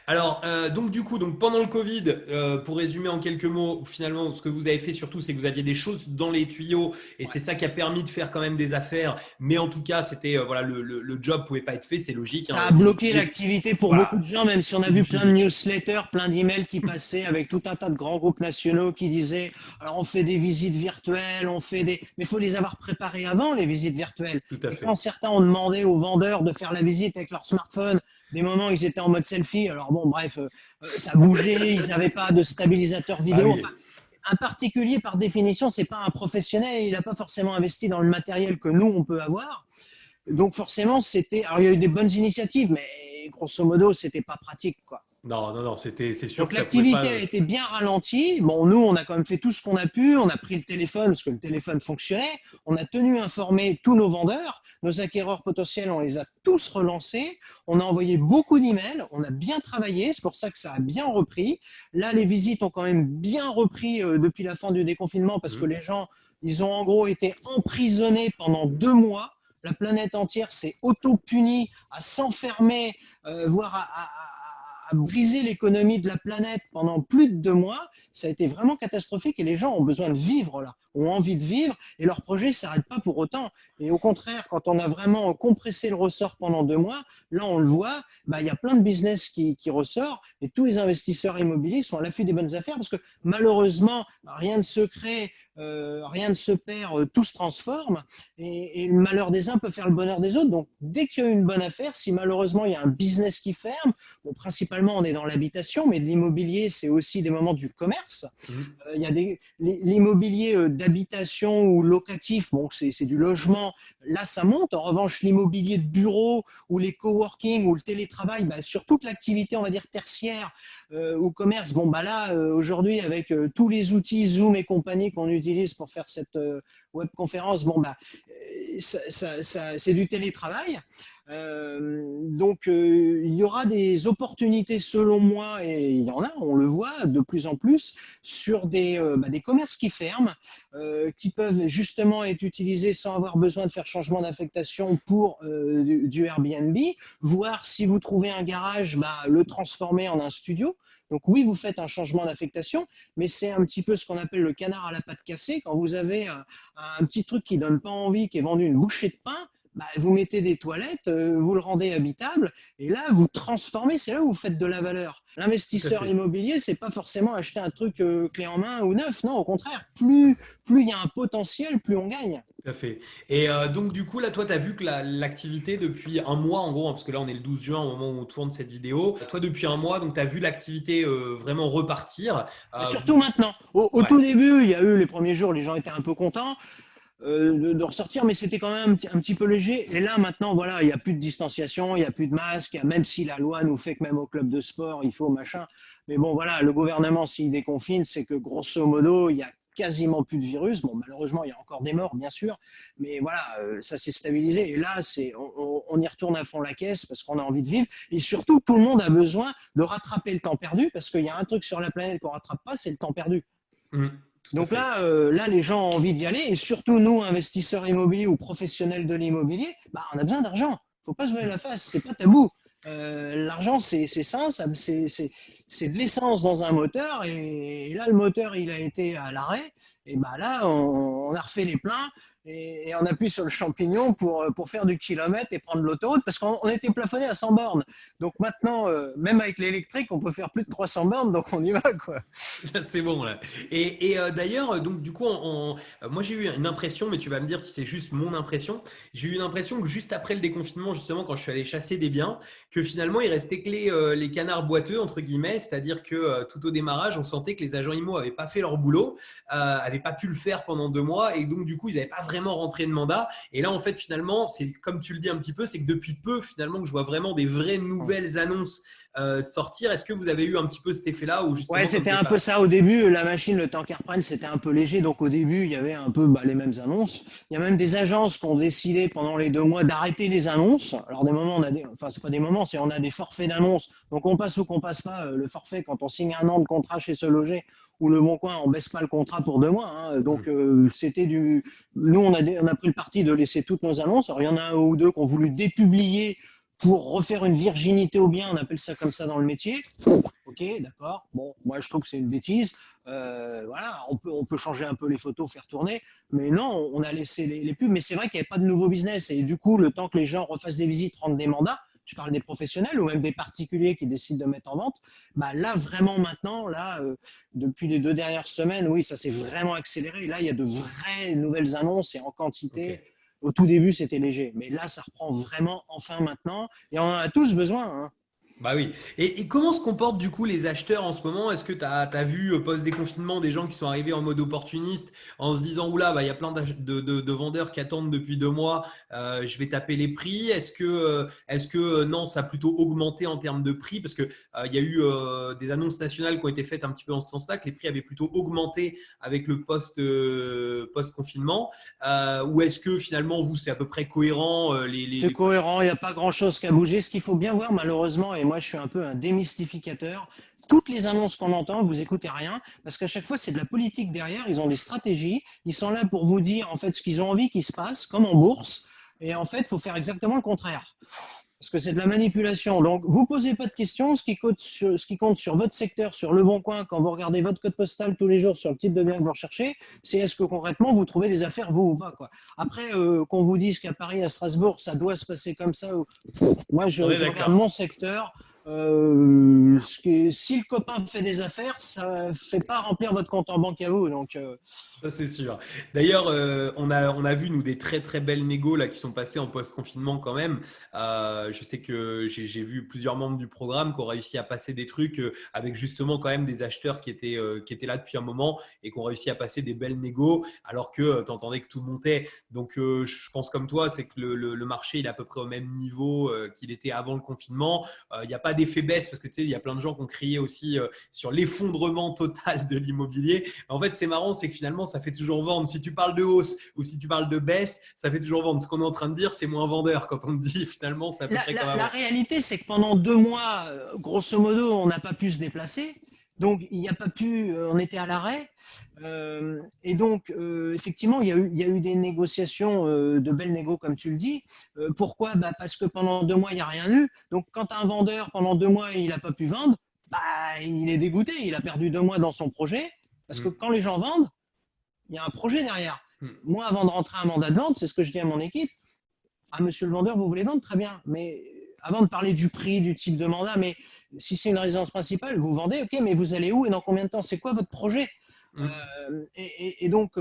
Alors, donc du coup, pendant le Covid, pour résumer en quelques mots, finalement, ce que vous avez fait surtout, c'est que vous aviez des choses dans les tuyaux et c'est ça qui a permis de faire quand même des affaires. Mais en tout cas, c'était voilà, le job pouvait pas être fait, c'est logique. Ça a bloqué l'activité pour beaucoup de gens, même si on a vu plein de newsletters, plein d'emails qui passaient avec tout un tas de grands groupes nationaux qui disaient alors on fait des visites virtuelles, mais il faut les avoir préparées avant, les visites virtuelles. Tout à fait. Quand certains ont demandé aux vendeurs de faire la visite avec leur smartphone, des moments ils étaient en mode selfie, alors bon bref, ça bougeait, ils n'avaient pas de stabilisateur vidéo. Enfin, un particulier par définition, c'est pas un professionnel, il n'a pas forcément investi dans le matériel que nous on peut avoir. Donc forcément, alors il y a eu des bonnes initiatives, mais grosso modo, c'était pas pratique, quoi. Non, c'est sûr. Donc l'activité a été bien ralentie. Bon, nous, on a quand même fait tout ce qu'on a pu. On a pris le téléphone parce que le téléphone fonctionnait. On a tenu informés tous nos vendeurs, nos acquéreurs potentiels. On les a tous relancés. On a envoyé beaucoup d'emails. On a bien travaillé. C'est pour ça que ça a bien repris. Là, les visites ont quand même bien repris depuis la fin du déconfinement parce que les gens, ils ont en gros été emprisonnés pendant 2 mois. La planète entière s'est auto-punie à s'enfermer, voire à briser l'économie de la planète pendant plus de 2 mois. Ça a été vraiment catastrophique et les gens ont besoin de vivre là, ont envie de vivre et leur projet ne s'arrête pas pour autant. Et au contraire, quand on a vraiment compressé le ressort pendant 2 mois, là on le voit, il y a plein de business qui ressort et tous les investisseurs immobiliers sont à l'affût des bonnes affaires parce que malheureusement, rien ne se crée, rien ne se perd, tout se transforme et le malheur des uns peut faire le bonheur des autres. Donc dès qu'il y a une bonne affaire, si malheureusement il y a un business qui ferme, bon, principalement on est dans l'habitation, mais de l'immobilier c'est aussi des moments du commerce. Il y a l'immobilier d'habitation ou locatif, bon, c'est du logement, là ça monte. En revanche, l'immobilier de bureau ou les coworking ou le télétravail, sur toute l'activité, on va dire tertiaire ou commerce, bon, là aujourd'hui avec tous les outils Zoom et compagnie qu'on utilise pour faire cette webconférence, bon, c'est du télétravail. Donc, il y aura des opportunités selon moi, et il y en a, on le voit de plus en plus, sur des commerces qui ferment, qui peuvent justement être utilisés sans avoir besoin de faire changement d'affectation pour du Airbnb, voire si vous trouvez un garage, le transformer en un studio. Donc oui, vous faites un changement d'affectation, mais c'est un petit peu ce qu'on appelle le canard à la patte cassée. Quand vous avez un petit truc qui donne pas envie, qui est vendu une bouchée de pain, vous mettez des toilettes, vous le rendez habitable, et là, vous transformez, c'est là où vous faites de la valeur. L'investisseur immobilier, c'est pas forcément acheter un truc clé en main ou neuf, non, au contraire, plus il y a un potentiel, plus on gagne. Tout à fait. Et donc, du coup, là, toi, tu as vu que l'activité depuis un mois, en gros, hein, parce que là, on est le 12 juin au moment où on tourne cette vidéo. Toi, depuis un mois, donc, tu as vu l'activité vraiment repartir. Surtout maintenant. Au tout début, il y a eu les premiers jours, les gens étaient un peu contents de ressortir, mais c'était quand même un petit peu léger. Et là, maintenant, voilà, il n'y a plus de distanciation, il n'y a plus de masque, même si la loi nous fait que même au club de sport, il faut machin. Mais bon, voilà, le gouvernement, s'il déconfine, c'est que grosso modo, il y a quasiment plus de virus. Bon, malheureusement, il y a encore des morts, bien sûr, mais voilà, ça s'est stabilisé. Et là, on y retourne à fond la caisse parce qu'on a envie de vivre. Et surtout, tout le monde a besoin de rattraper le temps perdu parce qu'il y a un truc sur la planète qu'on rattrape pas, c'est le temps perdu. Donc là, les gens ont envie d'y aller, et surtout nous, investisseurs immobiliers ou professionnels de l'immobilier, on a besoin d'argent. Faut pas se voiler la face, c'est pas tabou. L'argent, c'est sain, c'est de l'essence dans un moteur, et là, le moteur, il a été à l'arrêt, et là, on a refait les pleins, et on appuie sur le champignon pour faire du kilomètre et prendre l'autoroute, parce qu'on était plafonné à 100 bornes. Donc maintenant, même avec l'électrique, on peut faire plus de 300 bornes, donc on y va, quoi. C'est bon là. Et d'ailleurs, donc du coup, moi j'ai eu une impression, mais tu vas me dire si c'est juste mon impression. J'ai eu une impression que juste après le déconfinement, justement, quand je suis allé chasser des biens, que finalement il restait que les canards boiteux entre guillemets, c'est-à-dire que tout au démarrage, on sentait que les agents IMO n'avaient pas fait leur boulot, n'avaient pas pu le faire pendant 2 mois, et donc du coup ils n'avaient pas vraiment rentré de mandat. Et là, en fait, finalement, c'est comme tu le dis un petit peu, c'est que depuis peu, finalement, que je vois vraiment des vraies nouvelles annonces sortir. Est-ce que vous avez eu un petit peu cet effet-là ou justement, ouais, c'était un peu ça au début. La machine, le temps qu'elle reprenne, c'était un peu léger. Donc au début, il y avait un peu les mêmes annonces. Il y a même des agences qui ont décidé pendant les 2 mois d'arrêter les annonces. Alors des moments, c'est pas des moments, c'est on a des forfaits d'annonces. Donc on passe ou qu'on passe pas le forfait quand on signe un an de contrat chez Se Loger ou Le Bon Coin, on baisse pas le contrat pour 2 mois. Hein. Donc c'était nous on a pris le parti de laisser toutes nos annonces. Alors il y en a un ou deux qui ont voulu dépublier pour refaire une virginité au bien, on appelle ça comme ça dans le métier. Ok, d'accord. Bon, moi je trouve que c'est une bêtise. Voilà, on peut changer un peu les photos, faire tourner, mais non, on a laissé les pubs. Mais c'est vrai qu'il n'y avait pas de nouveau business, et du coup, le temps que les gens refassent des visites, rendent des mandats, je parle des professionnels ou même des particuliers qui décident de mettre en vente. Là, vraiment maintenant, depuis les 2 dernières semaines, oui, ça s'est vraiment accéléré. Là, il y a de vraies nouvelles annonces et en quantité. Okay. Au tout début, c'était léger, mais là, ça reprend vraiment enfin maintenant, et on en a tous besoin. Hein. Bah oui. Et comment se comportent du coup les acheteurs en ce moment? Est-ce que tu as vu post-déconfinement des gens qui sont arrivés en mode opportuniste en se disant oula, il y a plein de vendeurs qui attendent depuis 2 mois, je vais taper les prix. Est-ce que non, ça a plutôt augmenté en termes de prix? Parce que il y a eu des annonces nationales qui ont été faites un petit peu en ce sens-là, que les prix avaient plutôt augmenté avec le post-confinement. Ou est-ce que finalement, vous, c'est à peu près cohérent C'est cohérent, il n'y a pas grand-chose qui a bougé. Ce qu'il faut bien voir malheureusement, et moi je suis un peu un démystificateur, toutes les annonces qu'on entend, vous écoutez rien, parce qu'à chaque fois c'est de la politique derrière, ils ont des stratégies, ils sont là pour vous dire en fait ce qu'ils ont envie qu'il se passe, comme en bourse, et en fait il faut faire exactement le contraire. Parce que c'est de la manipulation. Donc, vous posez pas de questions. Ce qui compte sur votre secteur, sur Le Bon Coin, quand vous regardez votre code postal tous les jours sur le type de bien que vous recherchez, c'est est-ce que concrètement vous trouvez des affaires, vous ou pas, quoi. Après, qu'on vous dise qu'à Paris, à Strasbourg, ça doit se passer comme ça. Moi, je regarde mon secteur. Si le copain fait des affaires, ça ne fait pas remplir votre compte en banque à vous. Donc, ça, c'est sûr. D'ailleurs, on a vu, nous, des très, très belles négos là, qui sont passées en post-confinement quand même. Je sais que j'ai vu plusieurs membres du programme qui ont réussi à passer des trucs avec justement quand même des acheteurs qui étaient là depuis un moment et qui ont réussi à passer des belles négos alors que tu entendais que tout montait. Donc, je pense comme toi, c'est que le marché il est à peu près au même niveau qu'il était avant le confinement. Il n'y a pas d'effet baisse parce que tu sais, il y a plein de gens qui ont crié aussi sur l'effondrement total de l'immobilier. En fait, c'est marrant, c'est que finalement, ça fait toujours vendre. Si tu parles de hausse ou si tu parles de baisse, ça fait toujours vendre. Ce qu'on est en train de dire, c'est moins vendeur quand on te dit finalement, ça peut être comme avant. La réalité, c'est que pendant 2 mois, grosso modo, on n'a pas pu se déplacer. Donc, il n'y a pas pu, on était à l'arrêt. Et donc, effectivement, il y a eu des négociations, de belles négos, comme tu le dis. Pourquoi? Parce que pendant 2 mois, il n'y a rien eu. Donc, quand un vendeur, pendant 2 mois, il n'a pas pu vendre, il est dégoûté. Il a perdu 2 mois dans son projet. Parce que quand les gens vendent, il y a un projet derrière. Moi, avant de rentrer à un mandat de vente, c'est ce que je dis à mon équipe. Ah, monsieur le vendeur, vous voulez vendre? Très bien. Mais avant de parler du prix, du type de mandat, mais si c'est une résidence principale, vous vendez, ok, mais vous allez où et dans combien de temps? C'est quoi votre projet? Et donc,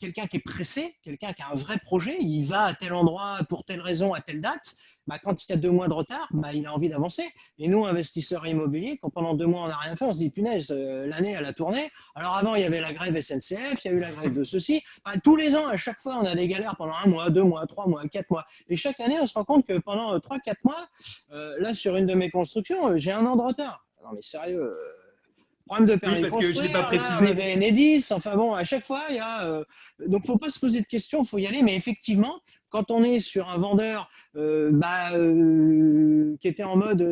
quelqu'un qui est pressé, quelqu'un qui a un vrai projet, il va à tel endroit pour telle raison, à telle date. Quand il y a 2 mois de retard, il a envie d'avancer. Et nous, investisseurs immobiliers, quand pendant 2 mois on n'a rien fait, on se dit punaise, l'année elle a tourné. Alors avant, il y avait la grève SNCF, il y a eu la grève de ceci. Tous les ans, à chaque fois, on a des galères pendant 1 mois, 2 mois, 3 mois, 4 mois. Et chaque année, on se rend compte que pendant 3-4 mois, là, sur une de mes constructions, j'ai 1 an de retard. Non mais sérieux. Problème de permis de construire, que je l'ai pas précisé. là, on avait Enedis, enfin bon, à chaque fois, il y a... donc, faut pas se poser de questions, il faut y aller, mais effectivement, quand on est sur un vendeur qui était en mode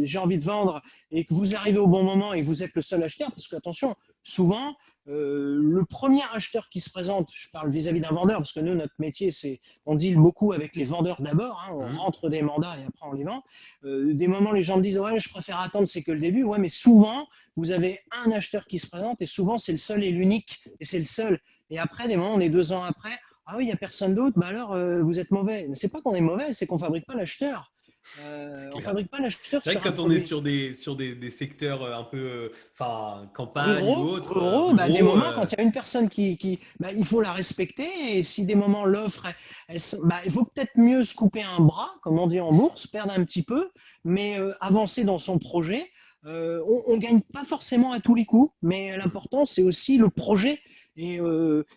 j'ai envie de vendre et que vous arrivez au bon moment et que vous êtes le seul acheteur, parce que attention, souvent, le premier acheteur qui se présente, je parle vis-à-vis d'un vendeur, parce que nous, notre métier, c'est on deal beaucoup avec les vendeurs d'abord, hein, on rentre des mandats et après on les vend. Des moments, les gens me disent ouais, je préfère attendre, c'est que le début. Ouais, mais souvent, vous avez un acheteur qui se présente et souvent, c'est le seul et l'unique, et c'est le seul. Et après, des moments, on est 2 ans après, ah oui, il n'y a personne d'autre, alors vous êtes mauvais. C'est pas qu'on est mauvais, c'est qu'on fabrique pas l'acheteur. On fabrique pas l'acheteur. C'est vrai que quand on est sur des secteurs un peu campagne ou autre, ruraux, des moments quand il y a une personne qui il faut la respecter, et si des moments l'offre, il faut peut-être mieux se couper un bras, comme on dit en bourse, perdre un petit peu, mais avancer dans son projet. On gagne pas forcément à tous les coups, mais l'important c'est aussi le projet. Et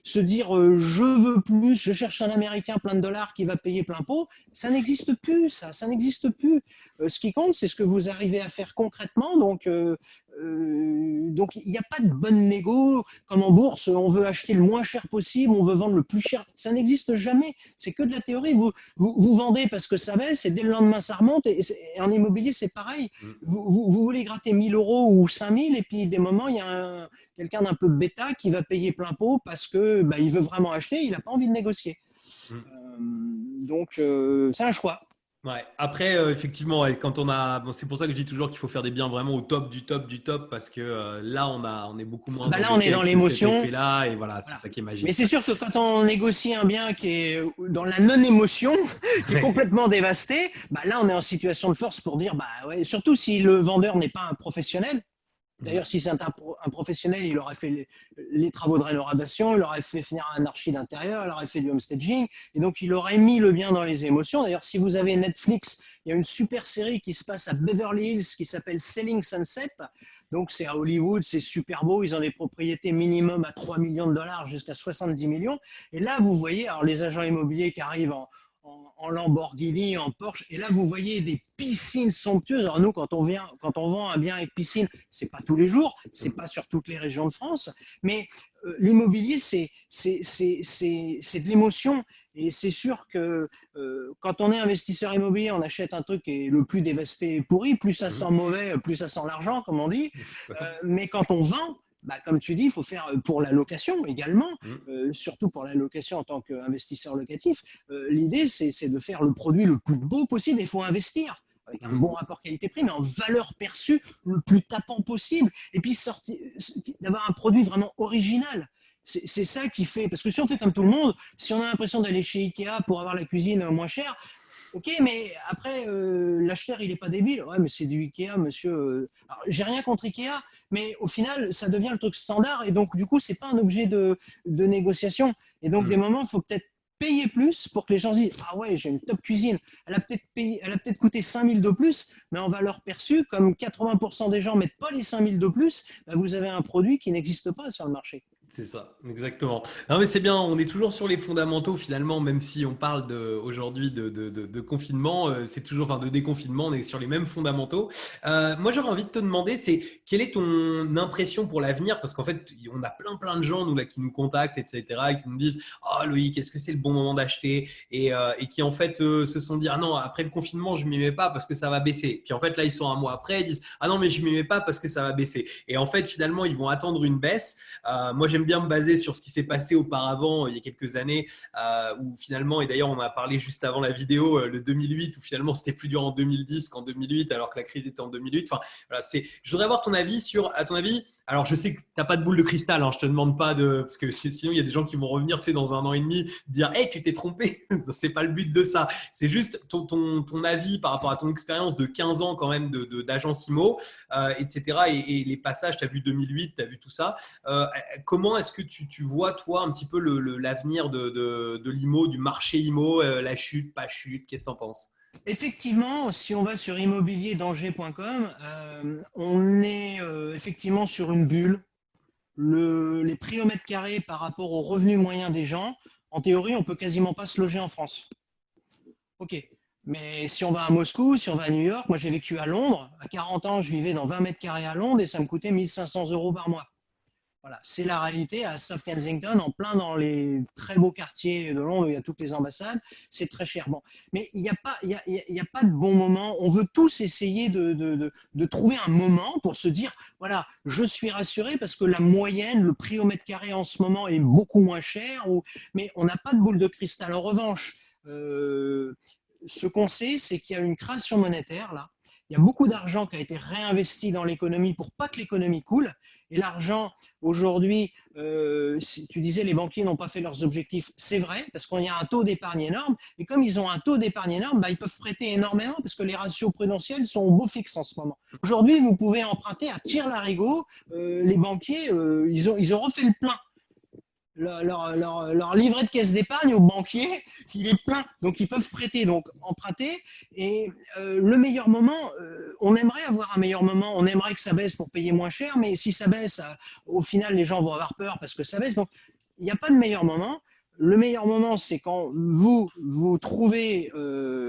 se dire je veux plus, je cherche un Américain plein de dollars qui va payer plein pot, ça n'existe plus, ça n'existe plus. Ce qui compte, c'est ce que vous arrivez à faire concrètement. Donc il n'y a pas de bonne négo comme en bourse. On veut acheter le moins cher possible, on veut vendre le plus cher. Ça n'existe jamais. C'est que de la théorie. Vous vendez parce que ça baisse et dès le lendemain ça remonte. Et en immobilier, c'est pareil. Vous voulez gratter 1 000 € ou 5 000 et puis des moments, il y a quelqu'un d'un peu bêta qui va payer plein pot parce que il veut vraiment acheter, il n'a pas envie de négocier. Donc c'est un choix. Ouais. Après, effectivement, quand c'est pour ça que je dis toujours qu'il faut faire des biens vraiment au top du top du top, parce que là, on est beaucoup moins. Là, on est dans l'émotion. Là, et voilà, c'est ça qui est magique. Mais c'est sûr que quand on négocie un bien qui est dans la non-émotion, qui est complètement dévasté, là, on est en situation de force pour dire, ouais, surtout si le vendeur n'est pas un professionnel. D'ailleurs, si c'est un professionnel, il aurait fait les travaux de rénovation, il aurait fait finir un archi d'intérieur, il aurait fait du homestaging, et donc il aurait mis le bien dans les émotions. D'ailleurs, si vous avez Netflix, il y a une super série qui se passe à Beverly Hills qui s'appelle Selling Sunset. Donc c'est à Hollywood, c'est super beau, ils ont des propriétés minimum à 3 millions de dollars jusqu'à 70 millions. Et là, vous voyez alors les agents immobiliers qui arrivent en Lamborghini, en Porsche, et là vous voyez des piscines somptueuses. Alors nous, quand on vend un bien avec piscine, c'est pas tous les jours, c'est pas sur toutes les régions de France, mais l'immobilier c'est de l'émotion. Et c'est sûr que quand on est investisseur immobilier, on achète un truc qui est le plus dévasté et pourri, plus ça sent mauvais, plus ça sent l'argent, comme on dit. Mais quand on vend, comme tu dis, il faut faire pour la location également, surtout pour la location en tant qu'investisseur locatif. L'idée, c'est de faire le produit le plus beau possible, et il faut investir avec un bon rapport qualité-prix, mais en valeur perçue le plus tapant possible. Et puis d'avoir un produit vraiment original. C'est ça qui fait, parce que si on fait comme tout le monde, si on a l'impression d'aller chez Ikea pour avoir la cuisine moins chère, ok, mais après, l'acheteur, il n'est pas débile. Ouais, mais c'est du Ikea, monsieur. Alors, j'ai rien contre Ikea, mais au final, ça devient le truc standard. Et donc, du coup, c'est pas un objet de négociation. Et donc, des moments, il faut peut-être payer plus pour que les gens se disent ah ouais, j'ai une top cuisine. Elle a peut-être coûté 5 000 de plus, mais en valeur perçue, comme 80% des gens mettent pas les 5 000 de plus, vous avez un produit qui n'existe pas sur le marché. C'est ça, exactement. Non, mais c'est bien, on est toujours sur les fondamentaux finalement, même si on parle aujourd'hui de confinement, c'est toujours, enfin de déconfinement, on est sur les mêmes fondamentaux. Moi, j'aurais envie de te demander, c'est quelle est ton impression pour l'avenir? Parce qu'en fait, on a plein de gens nous, là, qui nous contactent, etc., et qui nous disent, oh Loïc, est-ce que c'est le bon moment d'acheter? Et qui en fait se sont dit, ah non, après le confinement, je m'y mets pas parce que ça va baisser. Puis en fait, là, ils sont un mois après, ils disent, ah non, mais je m'y mets pas parce que ça va baisser. Et en fait, finalement, ils vont attendre une baisse. Moi, j'aime bien me baser sur ce qui s'est passé auparavant, il y a quelques années, où finalement, et d'ailleurs, on en a parlé juste avant la vidéo, le 2008, où finalement, c'était plus dur en 2010 qu'en 2008, alors que la crise était en 2008. Enfin, voilà, je voudrais avoir ton avis sur, à ton avis, alors je sais que tu n'as pas de boule de cristal, hein, je te demande pas de, parce que sinon, il y a des gens qui vont revenir, tu sais, dans 1 an et demi, dire, hey, tu t'es trompé. C'est pas le but de ça. C'est juste ton avis par rapport à ton expérience de 15 ans quand même d'agence IMO, etc. Et les passages, tu as vu 2008, tu as vu tout ça. Comment est-ce que tu vois, toi, un petit peu l'avenir de l'IMO, du marché IMO, la chute, pas chute, qu'est-ce que tu en penses? Effectivement, si on va sur immobilierdanger.com, on est effectivement sur une bulle. Les prix au mètre carré par rapport aux revenus moyens des gens, en théorie, on peut quasiment pas se loger en France. Ok. Mais si on va à Moscou, si on va à New York, moi j'ai vécu à Londres. À 40 ans, je vivais dans 20 mètres carrés à Londres et ça me coûtait 1500 euros par mois. Voilà, c'est la réalité à South Kensington, en plein dans les très beaux quartiers de Londres où il y a toutes les ambassades, c'est très cher. Bon, mais il n'y a pas, il y a pas de bon moment. On veut tous essayer de trouver un moment pour se dire, voilà, je suis rassuré parce que la moyenne, le prix au mètre carré en ce moment est beaucoup moins cher, mais on n'a pas de boule de cristal. En revanche, ce qu'on sait, c'est qu'il y a une création monétaire là. Il y a beaucoup d'argent qui a été réinvesti dans l'économie pour pas que l'économie coule. Et l'argent, aujourd'hui, si tu disais les banquiers n'ont pas fait leurs objectifs, c'est vrai, parce qu'il y a un taux d'épargne énorme. Et comme ils ont un taux d'épargne énorme, bah, ils peuvent prêter énormément parce que les ratios prudentiels sont au beau fixe en ce moment. Aujourd'hui, vous pouvez emprunter à tire-larigot. Les banquiers, ils ont refait le plein. Leur livret de caisse d'épargne au banquier, il est plein, donc ils peuvent prêter, donc emprunter. Et le meilleur moment, on aimerait avoir un meilleur moment, on aimerait que ça baisse pour payer moins cher, mais si ça baisse, au final, les gens vont avoir peur parce que ça baisse. Donc, il n'y a pas de meilleur moment. Le meilleur moment, c'est quand vous trouvez,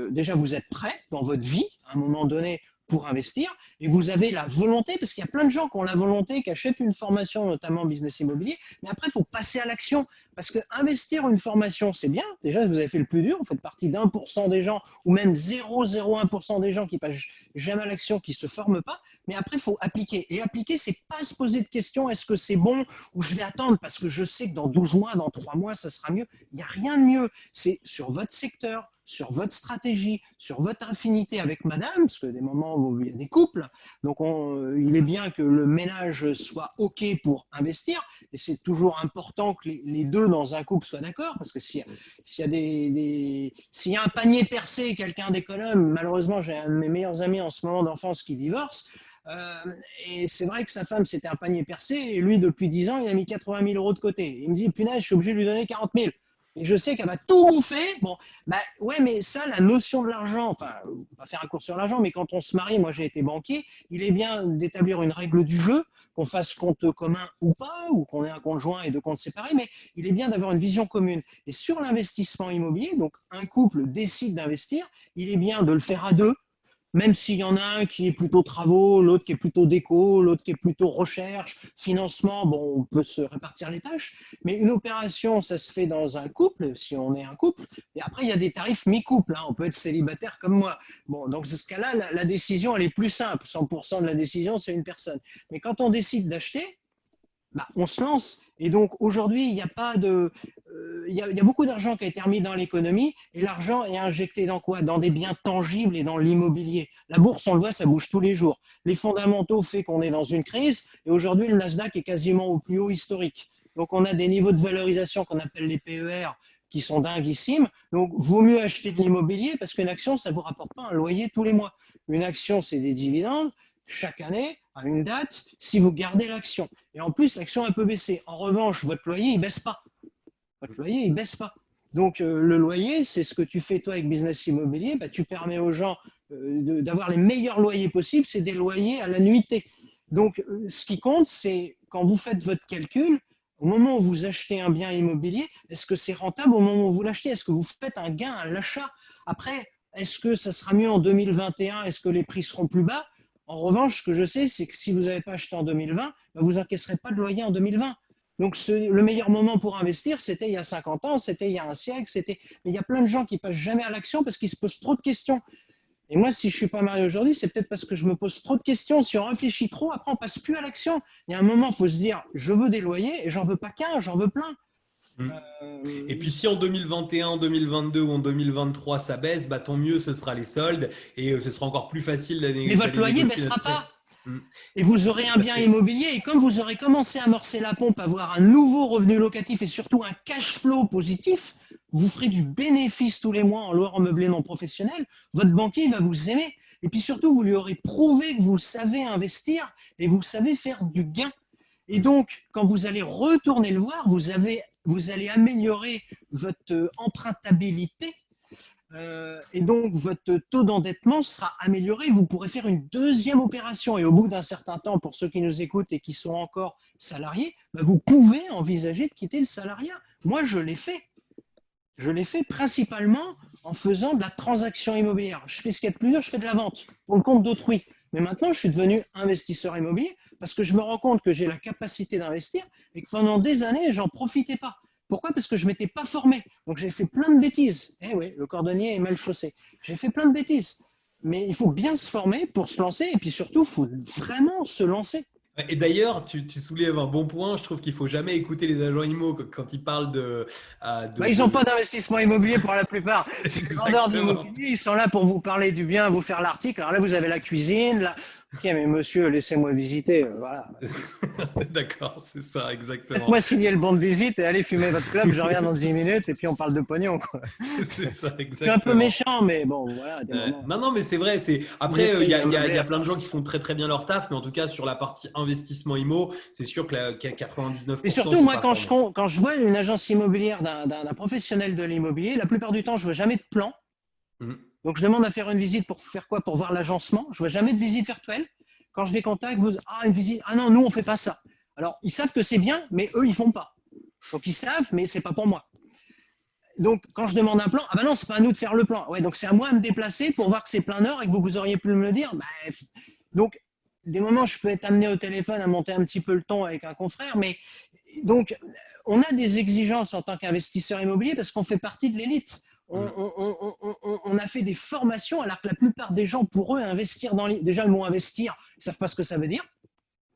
déjà vous êtes prêt dans votre vie, à un moment donné, pour investir, et vous avez la volonté, parce qu'il y a plein de gens qui ont la volonté, qui achètent une formation, notamment en business immobilier, mais après, il faut passer à l'action, parce que investir une formation, c'est bien, déjà, vous avez fait le plus dur, vous faites partie d'1% des gens, ou même 0,01% des gens qui passent jamais à l'action, qui ne se forment pas, mais après, il faut appliquer, et appliquer, c'est pas se poser de questions, est-ce que c'est bon, ou je vais attendre, parce que je sais que dans 12 mois, dans 3 mois, ça sera mieux. Il n'y a rien de mieux, c'est sur votre secteur, sur votre stratégie, sur votre affinité avec madame, parce que des moments où il y a des couples, donc il est bien que le ménage soit OK pour investir, et c'est toujours important que les deux dans un couple soient d'accord, parce que s'il y a un panier percé et quelqu'un d'économe, malheureusement j'ai un de mes meilleurs amis en ce moment d'enfance qui divorce, et c'est vrai que sa femme c'était un panier percé, et lui depuis 10 ans il a mis 80 000 euros de côté. Il me dit, punaise, je suis obligé de lui donner 40 000. Et je sais qu'elle va tout bouffer. Bon, bah ouais, mais ça, la notion de l'argent, enfin, on va faire un cours sur l'argent, mais quand on se marie, moi j'ai été banquier, il est bien d'établir une règle du jeu, qu'on fasse compte commun ou pas, ou qu'on ait un compte joint et deux comptes séparés, mais il est bien d'avoir une vision commune. Et sur l'investissement immobilier, donc un couple décide d'investir, il est bien de le faire à deux, même s'il y en a un qui est plutôt travaux, l'autre qui est plutôt déco, l'autre qui est plutôt recherche, financement, bon, on peut se répartir les tâches, mais une opération, ça se fait dans un couple, si on est un couple, et après, il y a des tarifs mi-couple, hein, on peut être célibataire comme moi. Bon, donc, dans ce cas-là, la décision, elle est plus simple, 100% de la décision, c'est une personne. Mais quand on décide d'acheter, bah, on se lance. Et donc aujourd'hui, il y a pas de, il y a beaucoup d'argent qui a été remis dans l'économie et l'argent est injecté dans quoi? Dans des biens tangibles et dans l'immobilier. La bourse, on le voit, ça bouge tous les jours. Les fondamentaux font qu'on est dans une crise et aujourd'hui, le Nasdaq est quasiment au plus haut historique. Donc on a des niveaux de valorisation qu'on appelle les PER qui sont dinguissimes. Donc vaut mieux acheter de l'immobilier parce qu'une action, ça ne vous rapporte pas un loyer tous les mois. Une action, c'est des dividendes chaque année à une date si vous gardez l'action. Et en plus, l'action, elle peut baisser. En revanche, votre loyer, il ne baisse pas. Votre loyer, il ne baisse pas. Donc, le loyer, c'est ce que tu fais toi avec Business Immobilier. Bah, tu permets aux gens d'avoir les meilleurs loyers possibles. C'est des loyers à la nuitée. Donc, ce qui compte, c'est quand vous faites votre calcul, au moment où vous achetez un bien immobilier, est-ce que c'est rentable au moment où vous l'achetez? Est-ce que vous faites un gain à l'achat? Après, est-ce que ça sera mieux en 2021? Est-ce que les prix seront plus bas? En revanche, ce que je sais, c'est que si vous n'avez pas acheté en 2020, vous n'encaisserez pas de loyer en 2020. Donc, le meilleur moment pour investir, c'était il y a 50 ans, c'était il y a un siècle, mais il y a plein de gens qui passent jamais à l'action parce qu'ils se posent trop de questions. Et moi, si je suis pas marié aujourd'hui, c'est peut-être parce que je me pose trop de questions. Si on réfléchit trop, après, on passe plus à l'action. Il y a un moment, il faut se dire, je veux des loyers et j'en veux pas qu'un, j'en veux plein. Et puis si en 2021, en 2022 ou en 2023 ça baisse, bah, tant mieux, ce sera les soldes et ce sera encore plus facile d'aller Mais votre loyer ne négocier baissera notre prêt. pas. Et vous aurez un Tout à bien fait. immobilier. Et comme vous aurez commencé à amorcer la pompe, avoir un nouveau revenu locatif et surtout un cash flow positif, vous ferez du bénéfice tous les mois en loueur en meublé non professionnel. Votre banquier va vous aimer. Et puis surtout, vous lui aurez prouvé que vous savez investir et vous savez faire du gain. Et donc, quand vous allez retourner le voir, vous allez améliorer votre empruntabilité et donc votre taux d'endettement sera amélioré. Vous pourrez faire une deuxième opération et au bout d'un certain temps, pour ceux qui nous écoutent et qui sont encore salariés, vous pouvez envisager de quitter le salariat. Moi, je l'ai fait. Je l'ai fait principalement en faisant de la transaction immobilière. Je fais ce qu'il y a de plus dur, je fais de la vente pour le compte d'autrui. Mais maintenant, je suis devenu investisseur immobilier parce que je me rends compte que j'ai la capacité d'investir et que pendant des années, j'en profitais pas. Pourquoi? Parce que je ne m'étais pas formé. Donc, j'ai fait plein de bêtises. Eh oui, le cordonnier est mal chaussé. J'ai fait plein de bêtises. Mais il faut bien se former pour se lancer et puis surtout, il faut vraiment se lancer. Et d'ailleurs, tu soulèves un bon point. Je trouve qu'il faut jamais écouter les agents IMO quand ils parlent Ils n'ont pas d'investissement immobilier pour la plupart. C'est des vendeurs Exactement. d'immobilier, ils sont là pour vous parler du bien, vous faire l'article. Alors là, vous avez la cuisine. Là. Ok, mais monsieur, laissez-moi visiter. Voilà. D'accord, c'est ça, exactement. Faites-moi signer le bon de visite et allez fumer votre club. Je reviens dans 10 minutes et puis on parle de pognon. Quoi. C'est ça, Je suis un peu exactement. méchant, mais bon, voilà, à des moments. Non, non, mais c'est vrai. Ils Après, essayent de il meubler y à a plein de part. gens qui font très très bien leur taf, mais en tout cas sur la partie investissement IMO, c'est sûr que Et 99% surtout, sont moi, pas formés. quand je vois une agence immobilière d'un professionnel de l'immobilier, la plupart du temps, je ne vois jamais de plan. Mhm. Donc, je demande à faire une visite pour faire quoi? Pour voir l'agencement. Je ne vois jamais de visite virtuelle. Quand je les contacte, une visite. Ah non, nous, on ne fait pas ça. Alors, ils savent que c'est bien, mais eux, ils ne font pas. Donc, ils savent, mais ce n'est pas pour moi. Donc, quand je demande un plan, ah ben non, c'est pas à nous de faire le plan. Ouais, donc c'est à moi de me déplacer pour voir que c'est plein nord et que vous auriez pu me le dire. Donc, des moments, je peux être amené au téléphone à monter un petit peu le ton avec un confrère, mais donc, on a des exigences en tant qu'investisseur immobilier parce qu'on fait partie de l'élite. Mhm. On a fait des formations alors que la plupart des gens, pour eux, investir déjà le mot investir, ils ne savent pas ce que ça veut dire.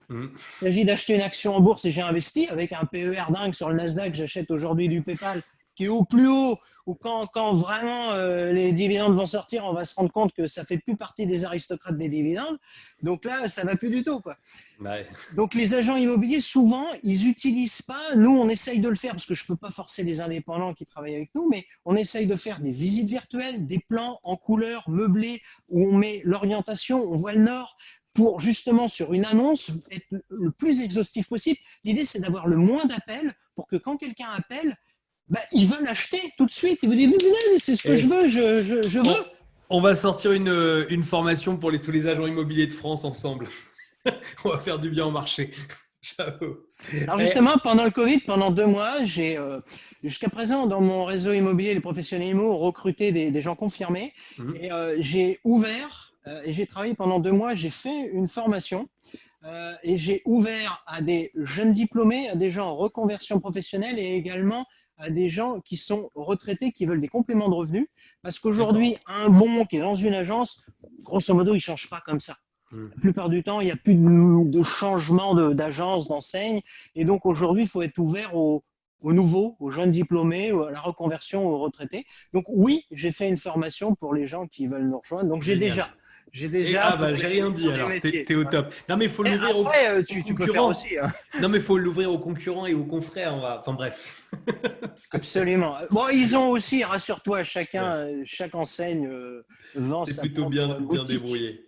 Mhm. Il s'agit d'acheter une action en bourse et j'ai investi avec un PER dingue sur le Nasdaq. J'achète aujourd'hui du PayPal qui est au plus haut. Ou quand vraiment les dividendes vont sortir, on va se rendre compte que ça fait plus partie des aristocrates des dividendes. Donc là, ça va plus du tout, quoi. Ouais. Donc les agents immobiliers, souvent, ils n'utilisent pas, nous on essaye de le faire parce que je ne peux pas forcer les indépendants qui travaillent avec nous, mais on essaye de faire des visites virtuelles, des plans en couleur, meublés, où on met l'orientation, on voit le nord, pour justement sur une annonce être le plus exhaustif possible. L'idée c'est d'avoir le moins d'appels pour que quand quelqu'un appelle, il veut l'acheter tout de suite. Il vous dit, mais c'est ce que je Et veux, je on, veux. on va sortir une formation pour tous les agents immobiliers de France ensemble. On va faire du bien au marché. J'avoue. Alors Et- justement, pendant le Covid, pendant 2 mois, j'ai jusqu'à présent dans mon réseau immobilier, les professionnels immo, recruté des gens confirmés. Mhm. Et j'ai ouvert et j'ai travaillé pendant 2 mois. J'ai fait une formation et j'ai ouvert à des jeunes diplômés, à des gens en reconversion professionnelle et également à des gens qui sont retraités, qui veulent des compléments de revenus. Parce D'accord. qu'aujourd'hui, un bon qui est dans une agence, grosso modo, il ne change pas comme ça. Mhm. La plupart du temps, il n'y a plus de changement d'agence, d'enseigne. Et donc aujourd'hui, il faut être ouvert aux nouveaux, aux jeunes diplômés, à la reconversion, aux retraités. Donc oui, j'ai fait une formation pour les gens qui veulent nous rejoindre. Donc Génial. j'ai Et, déjà ah bah j'ai rien dit pour les alors, métiers. t'es au Voilà. top. Non mais il faut Et l'ouvrir après, aux tu peux faire concurrents. aussi. Hein. Non mais il faut l'ouvrir aux concurrents et aux confrères. Enfin bref. Absolument. Bon, ils ont aussi, rassure-toi, Ouais. chaque enseigne vend C'est sa plutôt propre bien boutique. débrouillé.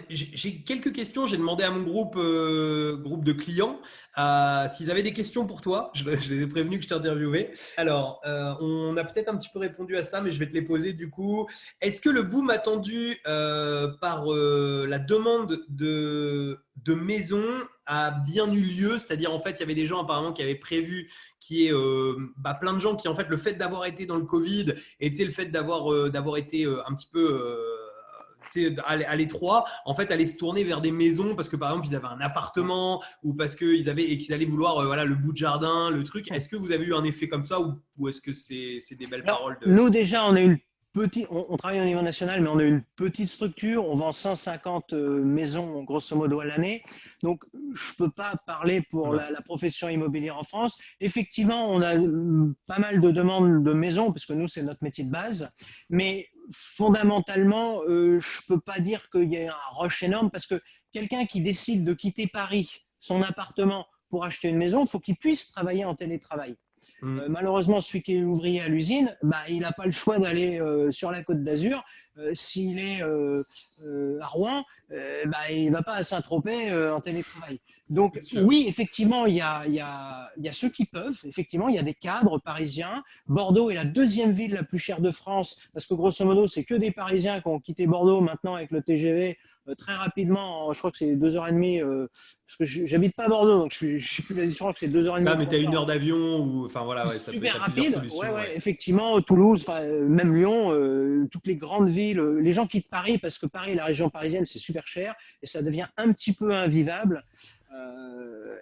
J'ai quelques questions. J'ai demandé à mon groupe de clients s'ils avaient des questions pour toi. Je les ai prévenus que je t'interviewais. Alors, on a peut-être un petit peu répondu à ça, mais je vais te les poser du coup. Est-ce que le boom attendu par la demande de maisons a bien eu lieu, c'est-à-dire en fait il y avait des gens apparemment qui avaient prévu qui est plein de gens qui en fait le fait d'avoir été dans le Covid et le fait d'avoir été un petit peu à l'étroit, en fait, allaient se tourner vers des maisons parce que par exemple ils avaient un appartement ou parce qu'ils allaient vouloir le bout de jardin, le truc. Est-ce que vous avez eu un effet comme ça ou est-ce que c'est des belles paroles Nous déjà on a une petite, on travaille au niveau national, mais on a une petite structure. On vend 150 maisons grosso modo à l'année. Donc je peux pas parler pour la profession immobilière en France. Effectivement, on a pas mal de demandes de maisons parce que nous c'est notre métier de base, mais fondamentalement, je peux pas dire qu'il y ait un rush énorme parce que quelqu'un qui décide de quitter Paris, son appartement pour acheter une maison, il faut qu'il puisse travailler en télétravail. Malheureusement, celui qui est ouvrier à l'usine, il n'a pas le choix d'aller sur la Côte d'Azur. S'il est à Rouen, il ne va pas à Saint-Tropez en télétravail. Donc oui, effectivement, il y a ceux qui peuvent. Effectivement, il y a des cadres parisiens. Bordeaux est la deuxième ville la plus chère de France parce que grosso modo, c'est que des Parisiens qui ont quitté Bordeaux maintenant avec le TGV. Très rapidement, je crois que c'est 2h30, parce que j'habite pas à Bordeaux, donc je suis plus je crois que c'est 2h30. Ça, mais tu as 1 heure d'avion, ou enfin voilà, ça super peut, rapide. Ouais, effectivement, Toulouse, même Lyon, toutes les grandes villes, les gens quittent Paris parce que Paris, la région parisienne, c'est super cher et ça devient un petit peu invivable.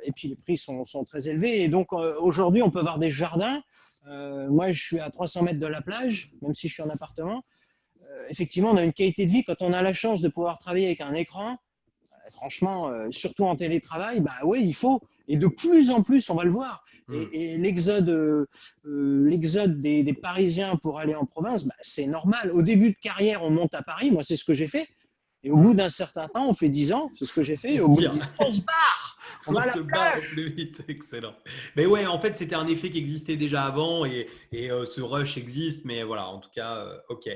Et puis les prix sont très élevés. Et donc aujourd'hui, on peut avoir des jardins. Moi, je suis à 300 mètres de la plage, même si je suis en appartement. Effectivement, on a une qualité de vie quand on a la chance de pouvoir travailler avec un écran. Franchement, surtout en télétravail, oui, il faut. Et de plus en plus, on va le voir. Et l'exode des Parisiens pour aller en province, c'est normal. Au début de carrière, on monte à Paris. Moi, c'est ce que j'ai fait. Et au bout d'un certain temps, on fait 10 ans, c'est ce que j'ai fait. Et au bout de 10 ans, on se barre. On se barre au plus vite, excellent. Mais ouais, en fait, c'était un effet qui existait déjà avant et ce rush existe, mais voilà, en tout cas, ok.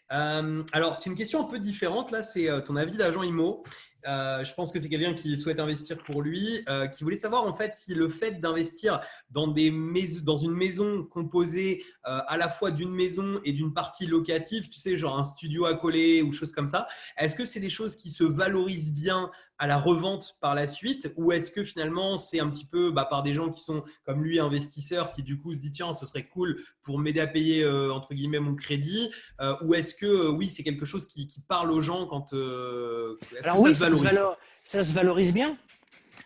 Alors, c'est une question un peu différente, là, c'est ton avis d'agent IMO. Je pense que c'est quelqu'un qui souhaite investir pour lui, qui voulait savoir en fait si le fait d'investir dans une maison composée à la fois d'une maison et d'une partie locative, tu sais, genre un studio à coller ou choses comme ça, est-ce que c'est des choses qui se valorisent bien à la revente par la suite ou est-ce que finalement c'est un petit peu par des gens qui sont comme lui investisseurs qui du coup se disent tiens ce serait cool pour m'aider à payer entre guillemets mon crédit ou est-ce que oui c'est quelque chose qui parle aux gens quand alors oui ça se valorise bien.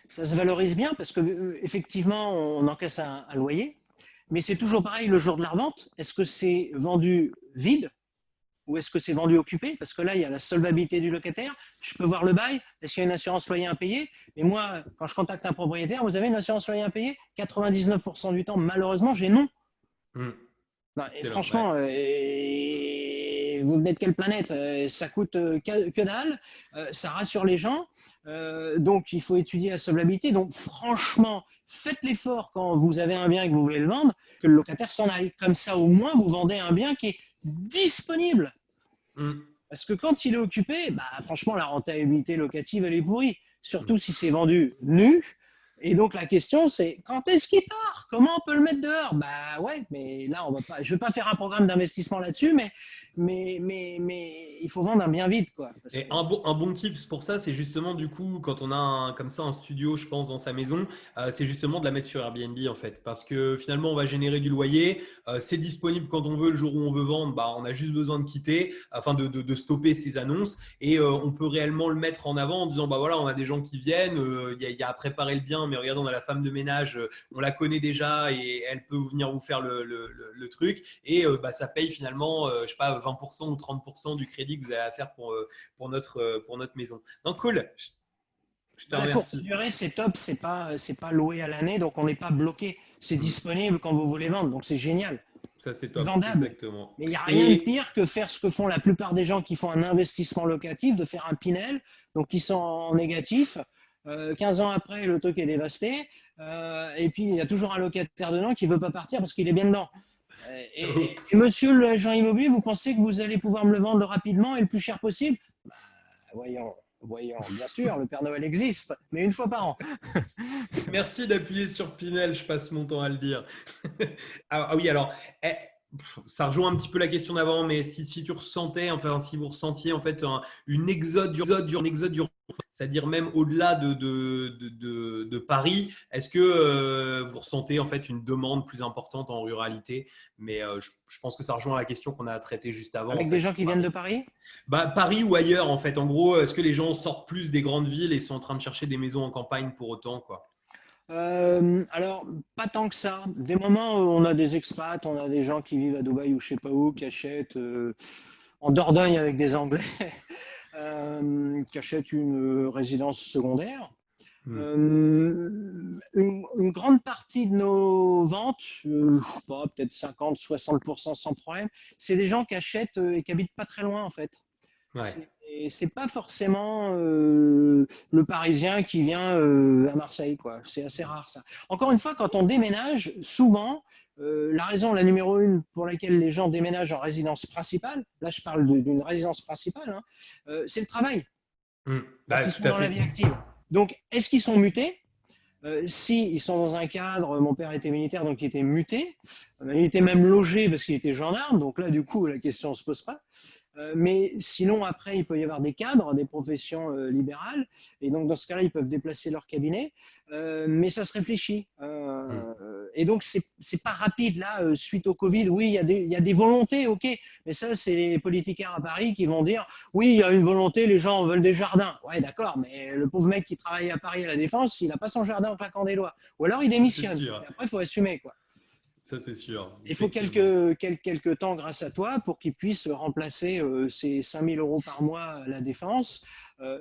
Ça se valorise bien parce que effectivement on encaisse un loyer, mais c'est toujours pareil le jour de la revente. Est-ce que c'est vendu vide ou est-ce que c'est vendu occupé? Parce que là, il y a la solvabilité du locataire. Je peux voir le bail. Est-ce qu'il y a une assurance loyer impayée? Et moi, quand je contacte un propriétaire, vous avez une assurance loyer impayée? 99% du temps, malheureusement, j'ai non. Et franchement, vous venez de quelle planète? Ça coûte que dalle. Ça rassure les gens. Donc, il faut étudier la solvabilité. Donc, franchement, faites l'effort quand vous avez un bien et que vous voulez le vendre, que le locataire s'en aille. Comme ça, au moins, vous vendez un bien qui est disponible. Parce que quand il est occupé, franchement, la rentabilité locative, elle est pourrie. Surtout si c'est vendu nu. Et donc, la question, c'est quand est-ce qu'il part? Comment on peut le mettre dehors? Ouais, mais là, on va pas. Je ne vais pas faire un programme d'investissement là-dessus, mais il faut vendre un bien vide, quoi. Et un bon tip pour ça, c'est justement du coup, quand on a comme ça un studio, je pense, dans sa maison, c'est justement de la mettre sur Airbnb en fait. Parce que finalement, on va générer du loyer. C'est disponible quand on veut, le jour où on veut vendre, on a juste besoin de quitter, afin de stopper ces annonces. Et on peut réellement le mettre en avant en disant, voilà, on a des gens qui viennent, il y a à préparer le bien, mais regardez, on a la femme de ménage, on la connaît déjà et elle peut venir vous faire le truc. Et ça paye finalement, je sais pas, 20% ou 30% du crédit que vous avez à faire pour notre maison. Donc, cool. Je te remercie. La courte durée, c'est top. C'est pas loué à l'année, donc on n'est pas bloqué. C'est disponible quand vous voulez vendre, donc c'est génial. Ça, c'est top. Vendable. Exactement. Mais il n'y a rien de pire que faire ce que font la plupart des gens qui font un investissement locatif, de faire un Pinel, donc qui sont en négatif. 15 ans après, le truc est dévasté. Et puis, il y a toujours un locataire dedans qui ne veut pas partir parce qu'il est bien dedans. Et monsieur l'agent immobilier, vous pensez que vous allez pouvoir me le vendre rapidement et le plus cher possible? Voyons, bien sûr, le Père Noël existe, mais une fois par an. Merci d'appuyer sur Pinel, je passe mon temps à le dire. Ah oui, alors, ça rejoint un petit peu la question d'avant, mais si tu ressentais, enfin, si vous ressentiez en fait une exode du c'est-à-dire même au-delà de Paris, est-ce que vous ressentez en fait une demande plus importante en ruralité? Mais je pense que ça rejoint la question qu'on a traitée juste avant. En Avec des fait, gens sur qui viennent de Paris? Paris ou ailleurs, en fait. En gros, est-ce que les gens sortent plus des grandes villes et sont en train de chercher des maisons en campagne pour autant, quoi? Alors, pas tant que ça. Des moments où on a des expats, on a des gens qui vivent à Dubaï ou je sais pas où, qui achètent en Dordogne avec des Anglais, qui achètent une résidence secondaire. Hmm. Une grande partie de nos ventes, je sais pas, peut-être 50-60% sans problème, c'est des gens qui achètent et qui habitent pas très loin en fait. Ouais. C'est pas forcément le Parisien qui vient à Marseille, quoi. C'est assez rare ça. Encore une fois, quand on déménage, souvent, la raison, la numéro une pour laquelle les gens déménagent en résidence principale, là je parle d'une résidence principale, hein, c'est le travail, Hmm. quand Bah, ils tout sont à dans la fait. vie active. Donc, est-ce qu'ils sont mutés? Si ils sont dans un cadre, mon père était militaire, donc il était muté. Il était même logé parce qu'il était gendarme, donc là, du coup, la question ne se pose pas. Mais sinon, après, il peut y avoir des cadres, des professions libérales, et donc dans ce cas-là, ils peuvent déplacer leur cabinet, mais ça se réfléchit. Hmm. Et donc, c'est pas rapide là, suite au Covid. Oui, il y a des volontés, ok, mais ça, c'est les politiciens à Paris qui vont dire, oui, il y a une volonté, les gens veulent des jardins. Ouais, d'accord, mais le pauvre mec qui travaille à Paris à la Défense, il n'a pas son jardin en claquant des doigts. Ou alors il C'est démissionne. sûr. Et après, il faut assumer, quoi. Ça, c'est sûr. Il faut Effectivement. quelques temps grâce à toi pour qu'ils puissent remplacer ces 5 000 euros par mois à la défense.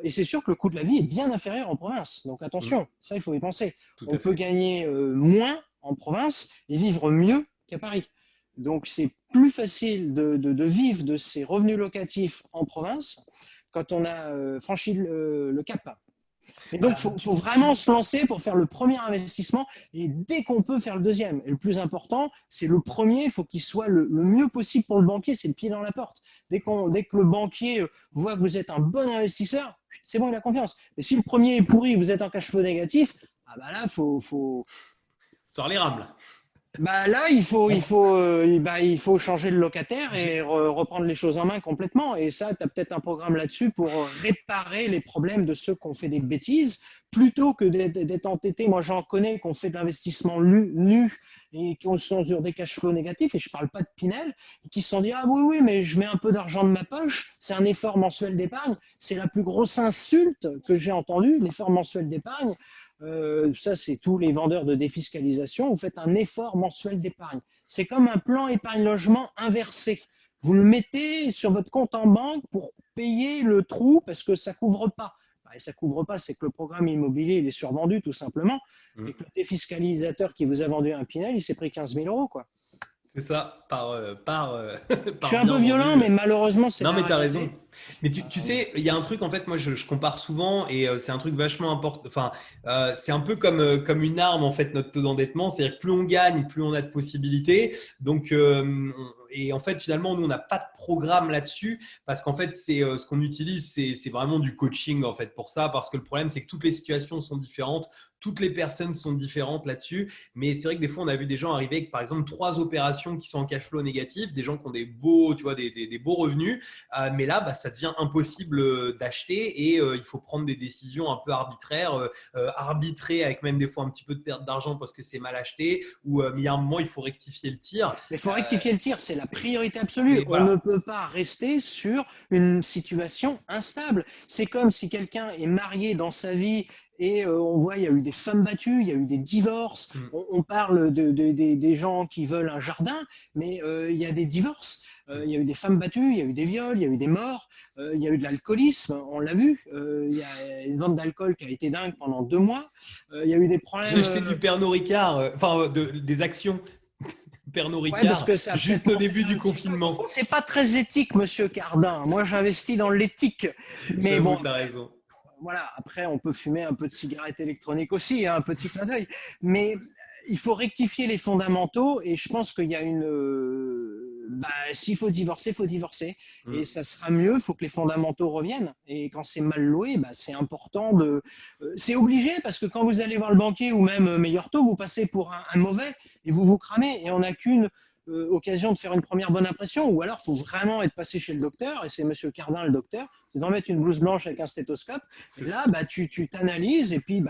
Et c'est sûr que le coût de la vie est bien inférieur en province. Donc Hmm. attention, ça, il faut y penser. Tout On à peut fait. gagner moins en province et vivre mieux qu'à Paris. Donc c'est plus facile de vivre de ces revenus locatifs en province quand on a franchi le cap. Et donc, Bah, faut vraiment se lancer pour faire le premier investissement et dès qu'on peut faire le deuxième. Et le plus important, c'est le premier, il faut qu'il soit le mieux possible pour le banquier, c'est le pied dans la porte. Dès que le banquier voit que vous êtes un bon investisseur, c'est bon, il a confiance. Mais si le premier est pourri, vous êtes en cash flow négatif, ah bah là, sors les rames, là. bah là, il faut changer le locataire et reprendre les choses en main complètement. Et ça, tu as peut-être un programme là-dessus pour réparer les problèmes de ceux qui ont fait des bêtises, plutôt que d'être entêté. Moi, j'en connais qui ont fait de l'investissement nu et qui sont sur des cash flows négatifs, et je parle pas de Pinel, qui se sont dit, ah oui, oui, mais je mets un peu d'argent de ma poche, c'est un effort mensuel d'épargne. C'est la plus grosse insulte que j'ai entendue, l'effort mensuel d'épargne. Ça, c'est tous les vendeurs de défiscalisation. Vous faites un effort mensuel d'épargne. C'est comme un plan épargne-logement inversé. Vous le mettez sur votre compte en banque pour payer le trou parce que ça ne couvre pas. Et ça ne couvre pas, c'est que le programme immobilier il est survendu tout simplement et que le défiscalisateur qui vous a vendu un Pinel, il s'est pris 15 000 euros, quoi. C'est ça, Je suis par un peu bien violent, vendu. mais malheureusement, c'est Non, la mais tu as raison. réalité. Mais tu sais, il y a un truc, en fait, moi, je compare souvent et c'est un truc vachement important. Enfin, c'est un peu comme une arme, en fait, notre taux d'endettement. C'est-à-dire que plus on gagne, plus on a de possibilités. Donc, et en fait, finalement, nous, on n'a pas de programme là-dessus parce qu'en fait, c'est ce qu'on utilise, c'est vraiment du coaching, en fait, pour ça. Parce que le problème, c'est que toutes les situations sont différentes. Toutes les personnes sont différentes là-dessus. Mais c'est vrai que des fois, on a vu des gens arriver avec, par exemple, 3 opérations qui sont en cash flow négatif, des gens qui ont des beaux, tu vois, des beaux revenus. Mais là, bah, ça devient impossible d'acheter et il faut prendre des décisions un peu arbitraires, arbitrer avec même des fois un petit peu de perte d'argent parce que c'est mal acheté ou mais il y a un moment, il faut rectifier le tir. Mais il faut rectifier le tir, c'est la priorité absolue. Mais On ne voilà. peut pas rester sur une situation instable. C'est comme si quelqu'un est marié dans sa vie et on voit, il y a eu des femmes battues, il y a eu des divorces. Mm, On parle des gens qui veulent un jardin, mais il y a des divorces. mm. Il y a eu des femmes battues, il y a eu des viols, il y a eu des morts, il y a eu de l'alcoolisme, on l'a vu. Il y a une vente d'alcool qui a été dingue pendant 2 mois. Il y a eu des J'ai problèmes. acheté du Pernod Ricard, enfin des actions Pernod Ouais, parce Ricard que ça a peut-être juste au monté début un du petit peu. confinement. Bon, c'est pas très éthique, monsieur Cardin. Moi, j'investis dans l'éthique. Mais J'avoue, bon, tu as raison. voilà. Après, on peut fumer un peu de cigarette électronique aussi, hein, un petit clin d'œil. Mais il faut rectifier les fondamentaux. Et je pense qu'il y a une. Bah, s'il faut divorcer, il faut divorcer. Et Mm. ça sera mieux. Il faut que les fondamentaux reviennent. Et quand c'est mal loué, bah, c'est important de. C'est obligé parce que quand vous allez voir le banquier ou même meilleur taux, vous passez pour un mauvais et vous vous cramez. Et on n'a qu'une occasion de faire une première bonne impression, ou alors il faut vraiment être passé chez le docteur, et c'est Monsieur Cardin, le docteur, ils en mettent une blouse blanche avec un stéthoscope, et là, tu t'analyses, et puis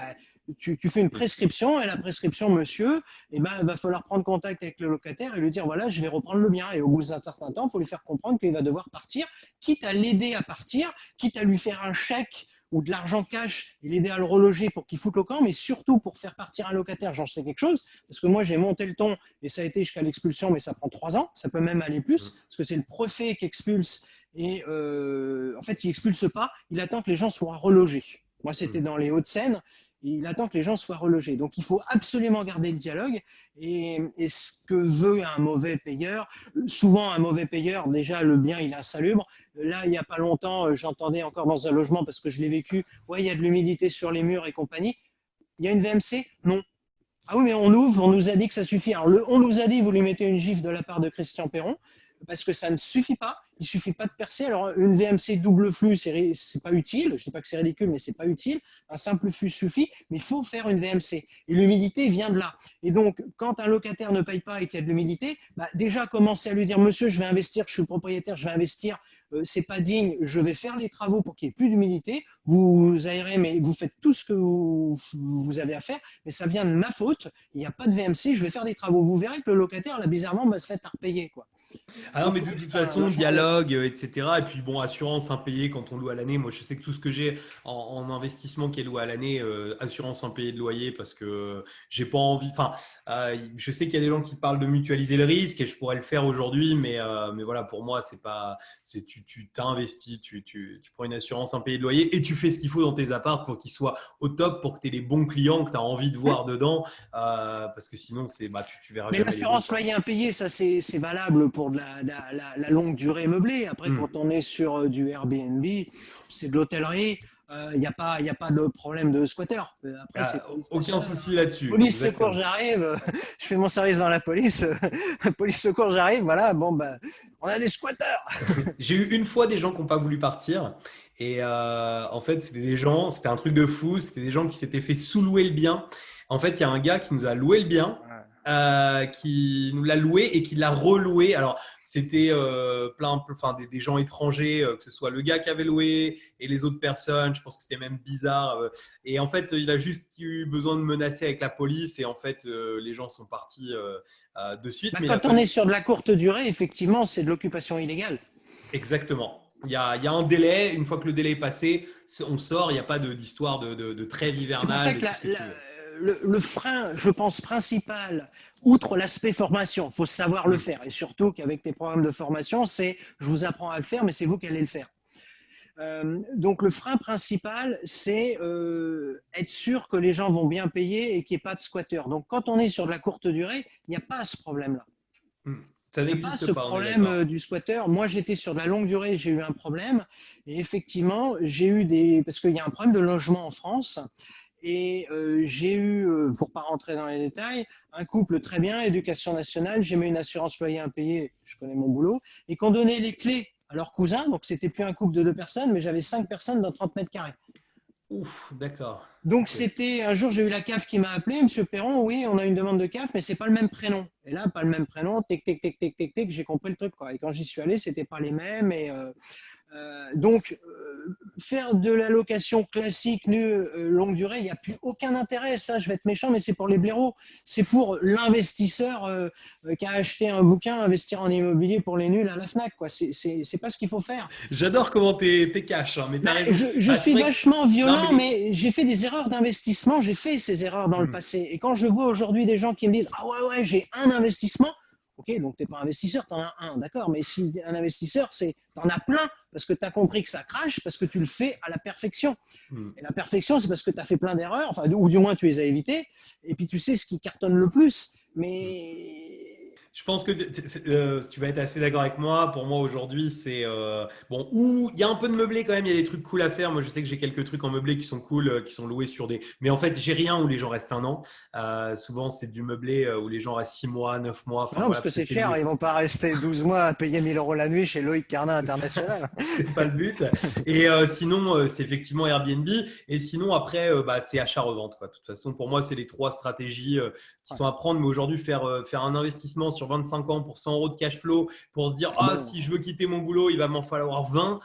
tu fais une prescription, et la prescription, monsieur, il va falloir prendre contact avec le locataire et lui dire, voilà, je vais reprendre le bien. Et au bout d'un certain temps, il faut lui faire comprendre qu'il va devoir partir, quitte à l'aider à partir, quitte à lui faire un chèque ou de l'argent cash et l'aider à le reloger pour qu'il foute le camp, mais surtout pour faire partir un locataire, j'en sais quelque chose, parce que moi j'ai monté le ton et ça a été jusqu'à l'expulsion, mais ça prend 3 ans, ça peut même aller plus, parce que c'est le préfet qui expulse et en fait il expulse pas, il attend que les gens soient relogés. Moi c'était dans les Hauts-de-Seine, il attend que les gens soient relogés. Donc il faut absolument garder le dialogue et ce que veut un mauvais payeur, souvent un mauvais payeur, déjà le bien il est insalubre. Là, il n'y a pas longtemps, j'entendais encore dans un logement parce que je l'ai vécu, ouais, il y a de l'humidité sur les murs et compagnie. Il y a une VMC? Non. Ah oui, mais on ouvre, on nous a dit que ça suffit. Alors, on nous a dit, vous lui mettez une gifle de la part de Christian Perron, parce que ça ne suffit pas. Il ne suffit pas de percer. Alors, une VMC double flux, c'est pas utile. Je ne dis pas que c'est ridicule, mais c'est pas utile. Un simple flux suffit, mais il faut faire une VMC. Et l'humidité vient de là. Et donc, quand un locataire ne paye pas et qu'il y a de l'humidité, déjà, commencer à lui dire, monsieur, je vais investir, je suis le propriétaire, je vais investir, c'est pas digne, je vais faire les travaux pour qu'il n'y ait plus d'humidité, vous aérez, mais vous faites tout ce que vous avez à faire, mais ça vient de ma faute, il n'y a pas de VMC, je vais faire des travaux. Vous verrez que le locataire, là, bizarrement, va se faire repayer, quoi. Ah non, mais de toute façon, dialogue, etc. Et puis bon, assurance impayée quand on loue à l'année. Moi, je sais que tout ce que j'ai en investissement qui est loué à l'année, assurance impayée de loyer parce que j'ai pas envie. Enfin, je sais qu'il y a des gens qui parlent de mutualiser le risque et je pourrais le faire aujourd'hui, mais voilà, pour moi, c'est pas. Tu t'investis, tu prends une assurance impayée de loyer et tu fais ce qu'il faut dans tes apparts pour qu'ils soient au top, pour que tu aies les bons clients que tu as envie de voir dedans, parce que sinon, tu verras mais jamais. Mais l'assurance loyer impayé, ça c'est valable pour de la longue durée meublée. Après, quand on est sur du Airbnb, c'est de l'hôtellerie. Il n'y a pas de problème de squatter. Après, aucun souci là-dessus. Police, secours, j'arrive. Je fais mon service dans la police. Police, secours, j'arrive. Voilà, on a des squatteurs. J'ai eu une fois des gens qui n'ont pas voulu partir. Et en fait, c'était un truc de fou. C'était des gens qui s'étaient fait sous-louer le bien. En fait, il y a un gars qui nous a loué le bien. Qui nous l'a loué et qui l'a reloué. Alors, c'était des gens étrangers, que ce soit le gars qui avait loué et les autres personnes. Je pense que c'était même bizarre. Et en fait, il a juste eu besoin de menacer avec la police et en fait, les gens sont partis de suite. Mais quand on est sur de la courte durée, effectivement, c'est de l'occupation illégale. Exactement. Il y a un délai. Une fois que le délai est passé, on sort. Il n'y a pas d'histoire de trêve hivernale. C'est pour ça que le frein, je pense, principal, outre l'aspect formation, il faut savoir le faire. Et surtout qu'avec tes programmes de formation, c'est je vous apprends à le faire, mais c'est vous qui allez le faire. Donc le frein principal, c'est être sûr que les gens vont bien payer et qu'il n'y ait pas de squatteurs. Donc quand on est sur de la courte durée, il n'y a pas ce problème-là. Ça il n'y a pas ce problème du squatter. Moi, j'étais sur de la longue durée, j'ai eu un problème. Et effectivement, parce qu'il y a un problème de logement en France. Et j'ai eu, pour pas rentrer dans les détails, un couple très bien, éducation nationale, j'ai mis une assurance loyer impayé, je connais mon boulot, et qu'on donnait les clés à leur cousin, donc c'était plus un couple de 2 personnes, mais j'avais 5 personnes dans 30 mètres carrés. Ouf, d'accord. Donc c'était, un jour j'ai eu la CAF qui m'a appelé, Monsieur Perron, oui, on a une demande de CAF, mais c'est pas le même prénom. Et là, pas le même prénom, j'ai compris le truc, quoi. Et quand j'y suis allé, c'était pas les mêmes, et donc, faire de la location classique nue longue durée, il n'y a plus aucun intérêt. Ça, je vais être méchant, mais c'est pour les blaireaux. C'est pour l'investisseur qui a acheté un bouquin, investir en immobilier pour les nuls à la FNAC. C'est pas ce qu'il faut faire. J'adore comment t'es cash. Hein, mais je suis vachement violent, mais j'ai fait des erreurs d'investissement. J'ai fait ces erreurs dans le passé. Et quand je vois aujourd'hui des gens qui me disent « Ah ouais, j'ai un investissement », ok, donc tu n'es pas investisseur, tu en as un, d'accord, mais si un investisseur, tu en as plein parce que tu as compris que ça crache, parce que tu le fais à la perfection. Et la perfection, c'est parce que tu as fait plein d'erreurs, enfin, ou du moins tu les as évitées, et puis tu sais ce qui cartonne le plus. Mais je pense que tu vas être assez d'accord avec moi. Pour moi, aujourd'hui, c'est bon, où il y a un peu de meublé quand même. Il y a des trucs cool à faire. Moi, je sais que j'ai quelques trucs en meublé qui sont cool, qui sont loués sur des. Mais en fait, j'ai rien où les gens restent 1 an. Souvent, c'est du meublé où les gens restent 6 mois, 9 mois. Enfin, non, parce que c'est cher. Ils vont pas rester 12 mois à payer 1 000 € la nuit chez Loïc Carnin International. C'est pas le but. Et sinon, c'est effectivement Airbnb. Et sinon, après, c'est achat-revente. De toute façon, pour moi, c'est les 3 stratégies qui sont à prendre. Mais aujourd'hui, faire un investissement sur 25 ans pour 100 € de cash flow pour se dire si je veux quitter mon boulot, il va m'en falloir 20.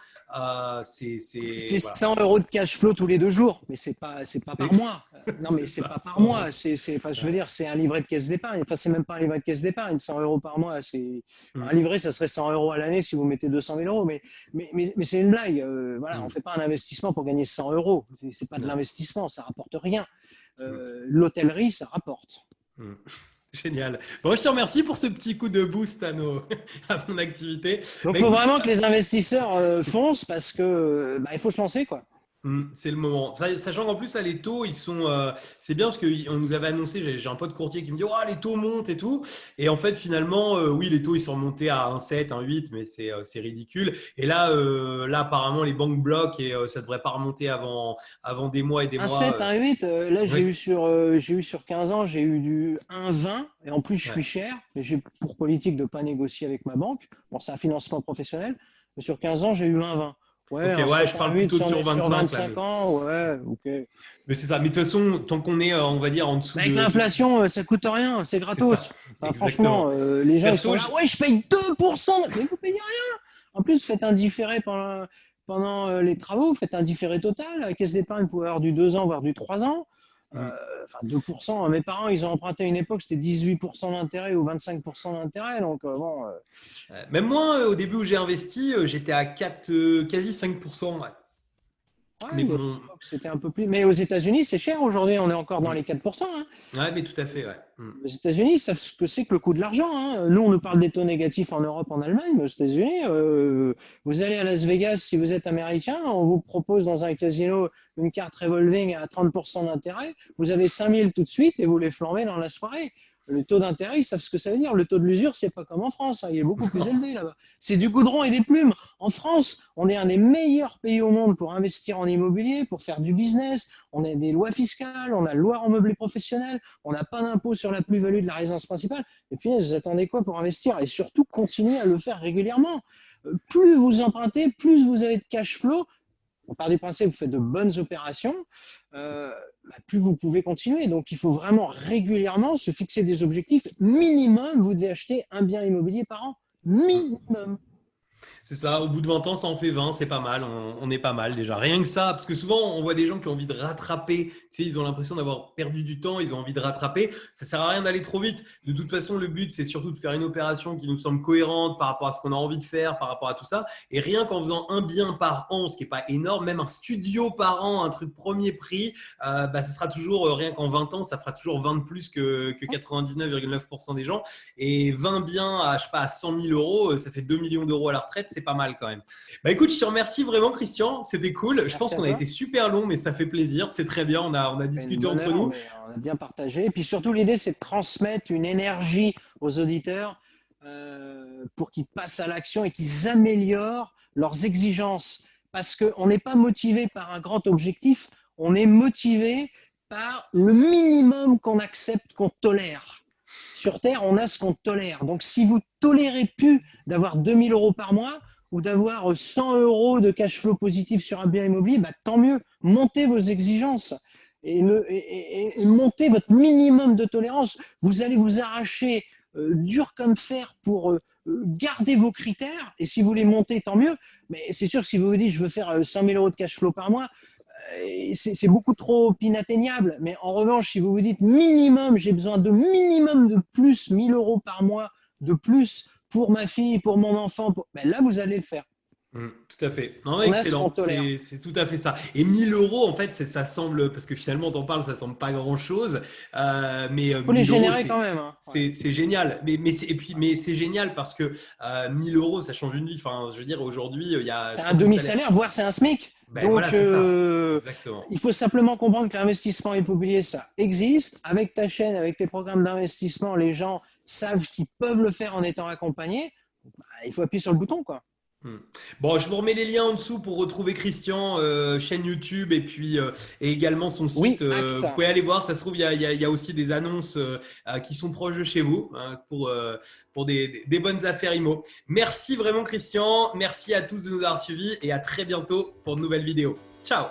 C'est voilà. 100 € de cash flow tous les 2 jours, mais c'est pas par mois. Non, mais c'est pas par mois. Je veux dire, c'est un livret de caisse d'épargne. Enfin, c'est même pas un livret de caisse d'épargne. 100 € par mois, un livret, ça serait 100 € à l'année si vous mettez 200 000 €. Mais c'est une blague. Voilà, on fait pas un investissement pour gagner 100 €. C'est pas de l'investissement, ça rapporte rien. L'hôtellerie, ça rapporte. Génial. Bon, je te remercie pour ce petit coup de boost à mon activité. Donc, il faut vraiment que les investisseurs foncent parce que il faut se lancer, quoi. C'est le moment. Sachant qu'en plus, là, les taux, ils sont. C'est bien parce qu'on nous avait annoncé, j'ai un pote courtier qui me dit les taux montent et tout. Et en fait, finalement, oui, les taux, ils sont remontés à 1,7, 1,8, mais c'est ridicule. Et là, apparemment, les banques bloquent et ça ne devrait pas remonter avant des mois et des mois. 1,7, 1,8, là, j'ai eu sur 15 ans, j'ai eu du 1,20. Et en plus, je suis cher. Mais j'ai pour politique de ne pas négocier avec ma banque. Bon, c'est un financement professionnel. Mais sur 15 ans, j'ai eu 1,20. Ouais, je parle plutôt sur 25 ans, ouais, ok. Mais c'est ça. Mais de toute façon, tant qu'on est, on va dire, en dessous avec l'inflation, ça coûte rien, c'est gratos. Enfin, franchement, les gens ils sont là, je paye 2%, mais vous payez rien. En plus, vous faites un différé pendant les travaux, vous faites un différé total. La caisse d'épargne, vous pouvez avoir du 2 ans, voire du 3 ans. 2%. Mes parents, ils ont emprunté à une époque, c'était 18% d'intérêt ou 25% d'intérêt. Donc, Même moi, au début où j'ai investi, j'étais à 4, quasi 5%. Mais c'était un peu plus. Mais aux États-Unis, c'est cher aujourd'hui. On est encore dans les 4%. Ouais, mais tout à fait. Les États-Unis, ils savent ce que c'est que le coût de l'argent. Nous, on nous parle des taux négatifs en Europe, en Allemagne, mais aux États-Unis, vous allez à Las Vegas si vous êtes américain, on vous propose dans un casino une carte revolving à 30% d'intérêt. Vous avez 5 000 tout de suite et vous les flambez dans la soirée. Le taux d'intérêt, ils savent ce que ça veut dire. Le taux de l'usure, c'est pas comme en France. Il est beaucoup plus élevé là-bas. C'est du goudron et des plumes. En France, on est un des meilleurs pays au monde pour investir en immobilier, pour faire du business. On a des lois fiscales, on a la loi en meublé professionnel, on n'a pas d'impôt sur la plus-value de la résidence principale. Et puis, vous attendez quoi pour investir? Et surtout, continuez à le faire régulièrement. Plus vous empruntez, plus vous avez de cash flow. On part du principe que vous faites de bonnes opérations, plus vous pouvez continuer. Donc, il faut vraiment régulièrement se fixer des objectifs. Minimum, vous devez acheter un bien immobilier par an. Minimum. C'est ça, au bout de 20 ans, ça en fait 20, c'est pas mal, on est pas mal déjà. Rien que ça, parce que souvent, on voit des gens qui ont envie de rattraper, ils ont l'impression d'avoir perdu du temps, ils ont envie de rattraper. Ça sert à rien d'aller trop vite. De toute façon, le but, c'est surtout de faire une opération qui nous semble cohérente par rapport à ce qu'on a envie de faire, par rapport à tout ça. Et rien qu'en faisant un bien par an, ce qui n'est pas énorme, même un studio par an, un truc premier prix, ça sera toujours, rien qu'en 20 ans, ça fera toujours 20 de plus que 99,9% des gens. Et 20 biens à 100 000 €, ça fait 2 millions d'euros à la retraite. C'est pas mal quand même. Écoute, je te remercie vraiment, Christian. C'était cool. Je pense qu'on a été super long, mais ça fait plaisir. C'est très bien. On a discuté entre nous. On a bien partagé. Et puis surtout, l'idée, c'est de transmettre une énergie aux auditeurs pour qu'ils passent à l'action et qu'ils améliorent leurs exigences. Parce qu'on n'est pas motivé par un grand objectif, on est motivé par le minimum qu'on accepte, qu'on tolère. Sur Terre, on a ce qu'on tolère. Donc, si vous tolérez plus d'avoir 2 000 € par mois ou d'avoir 100 € de cash flow positif sur un bien immobilier, tant mieux. Montez vos exigences et montez votre minimum de tolérance. Vous allez vous arracher dur comme fer pour garder vos critères. Et si vous les montez, tant mieux. Mais c'est sûr que si vous vous dites, je veux faire 100 000 € de cash flow par mois, c'est beaucoup trop inatteignable. Mais en revanche, si vous vous dites minimum, j'ai besoin de minimum de plus, 1 000 € par mois de plus pour ma fille, pour mon enfant, là, vous allez le faire. Tout à fait. Non, excellent. C'est tout à fait ça. Et 1 000 €, en fait, ça semble, parce que finalement, t'en parles, ça semble pas grand-chose. Mais faut les générer quand même. C'est génial. Mais c'est génial parce que 1 000 €, ça change une vie. Enfin, je veux dire, aujourd'hui, il y a. C'est un demi-salaire, voire c'est un SMIC. Donc, voilà, il faut simplement comprendre que l'investissement immobilier, ça existe. Avec ta chaîne, avec tes programmes d'investissement, les gens savent qu'ils peuvent le faire en étant accompagnés. Il faut appuyer sur le bouton, quoi. Bon, je vous remets les liens en dessous pour retrouver Christian, chaîne YouTube et puis et également son site. Vous pouvez aller voir, ça se trouve, il y a aussi des annonces qui sont proches de chez vous pour des bonnes affaires IMO. Merci vraiment Christian, merci à tous de nous avoir suivis et à très bientôt pour de nouvelles vidéos. Ciao!